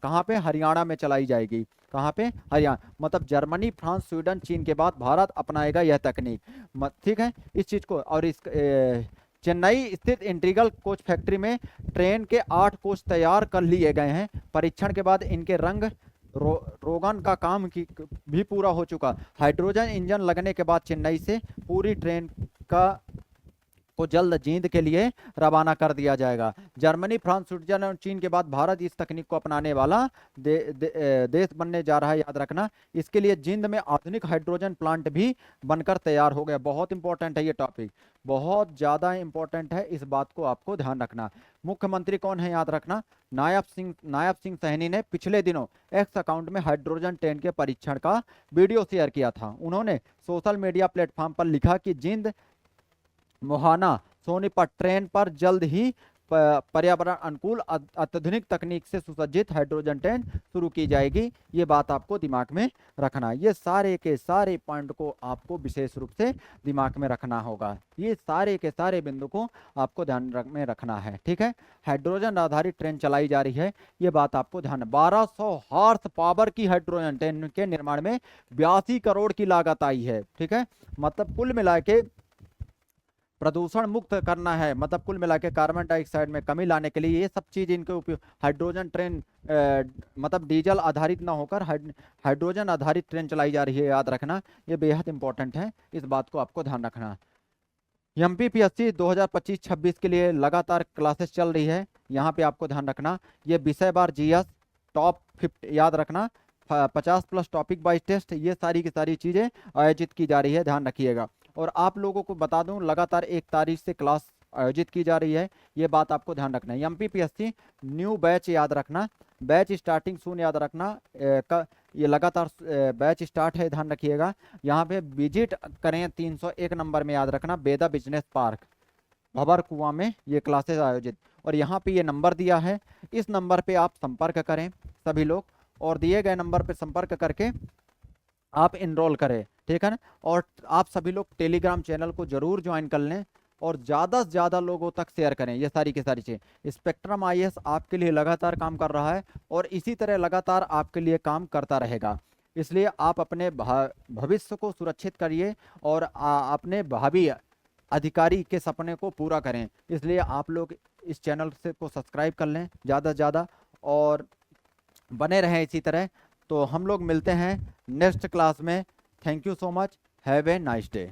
कहाँ पे? हरियाणा में चलाई जाएगी। कहाँ पे? हरियाणा। मतलब जर्मनी, फ्रांस, स्वीडन, चीन के बाद भारत अपनाएगा यह तकनीक, ठीक है। इस चीज को, और इस चेन्नई स्थित इंटीग्रल कोच फैक्ट्री में ट्रेन के 8 कोच तैयार कर लिए गए हैं। परीक्षण के बाद इनके रंग रोगन का काम भी पूरा हो चुका। हाइड्रोजन इंजन लगने के बाद चेन्नई से पूरी ट्रेन को जल्द जींद के लिए रवाना कर दिया जाएगा। जर्मनी, फ्रांस, स्विट्जरलैंड और चीन के बाद भारत इस तकनीक को अपनाने वाला देश बनने जा रहा है, याद रखना। इसके लिए जींद में आधुनिक हाइड्रोजन प्लांट भी बनकर तैयार हो गया। बहुत इंपॉर्टेंट है ये टॉपिक, बहुत ज्यादा इंपॉर्टेंट है, इस बात को आपको ध्यान रखना। मुख्यमंत्री कौन है? याद रखना, नायब सिंह सैनी ने पिछले दिनों एक्स अकाउंट में हाइड्रोजन ट्रेन के परीक्षण का वीडियो शेयर किया था। उन्होंने सोशल मीडिया प्लेटफॉर्म पर लिखा कि जींद मोहाना सोनीपत ट्रेन पर जल्द ही पर्यावरण अनुकूल अत्याधुनिक तकनीक से सुसज्जित हाइड्रोजन ट्रेन शुरू की जाएगी। ये बात आपको दिमाग में रखना। ये सारे के सारे पॉइंट को आपको विशेष रूप से दिमाग में रखना होगा। ये सारे के सारे बिंदु को आपको ध्यान में रखना है, ठीक है। हाइड्रोजन आधारित ट्रेन चलाई जा रही है, ये बात आपको ध्यान। 1200 हॉर्स पावर की हाइड्रोजन ट्रेन के निर्माण में 82 करोड़ की लागत आई है, ठीक है। मतलब कुल मिला के प्रदूषण मुक्त करना है, मतलब कुल मिला के कार्बन डाइऑक्साइड में कमी लाने के लिए ये सब चीज इनके उपयोग। हाइड्रोजन ट्रेन मतलब डीजल आधारित ना होकर हाइड्रोजन आधारित ट्रेन चलाई जा रही है, याद रखना। ये बेहद इंपॉर्टेंट है, इस बात को आपको ध्यान रखना। एमपीपीएससी 2025-26 के लिए लगातार क्लासेस चल रही है, यहाँ पे आपको ध्यान रखना। ये विषय बार जीएस टॉप 50 याद रखना, 50+ टॉपिक वाइज टेस्ट, ये सारी की सारी चीजें आयोजित की जा रही है, ध्यान रखिएगा। और आप लोगों को बता दूं, लगातार 1 तारीख से क्लास आयोजित की जा रही है, ये बात आपको ध्यान रखना है। एमपीपीएससी न्यू बैच, याद रखना, बैच स्टार्टिंग सून, याद रखना। ये लगातार बैच स्टार्ट है, ध्यान रखिएगा। यहाँ पे विजिट करें 301 नंबर में, याद रखना, बेदा बिजनेस पार्क भबर कुआं में ये क्लासेस आयोजित। और यहाँ पे ये नंबर दिया है, इस नंबर पे आप संपर्क करें सभी लोग, और दिए गए नंबर पे संपर्क करके आप इनरोल करें, ठीक है ना। और आप सभी लोग टेलीग्राम चैनल को जरूर ज्वाइन कर लें और ज़्यादा से ज़्यादा लोगों तक शेयर करें ये सारी की सारी चीज़। स्पेक्ट्रम आईएएस आपके लिए लगातार काम कर रहा है और इसी तरह लगातार आपके लिए काम करता रहेगा। इसलिए आप अपने भविष्य को सुरक्षित करिए और अपने भावी अधिकारी के सपने को पूरा करें। इसलिए आप लोग इस चैनल से को सब्सक्राइब कर लें ज़्यादा से ज़्यादा और बने रहें इसी तरह। तो हम लोग मिलते हैं नेक्स्ट क्लास में। Thank you so much, have a nice day.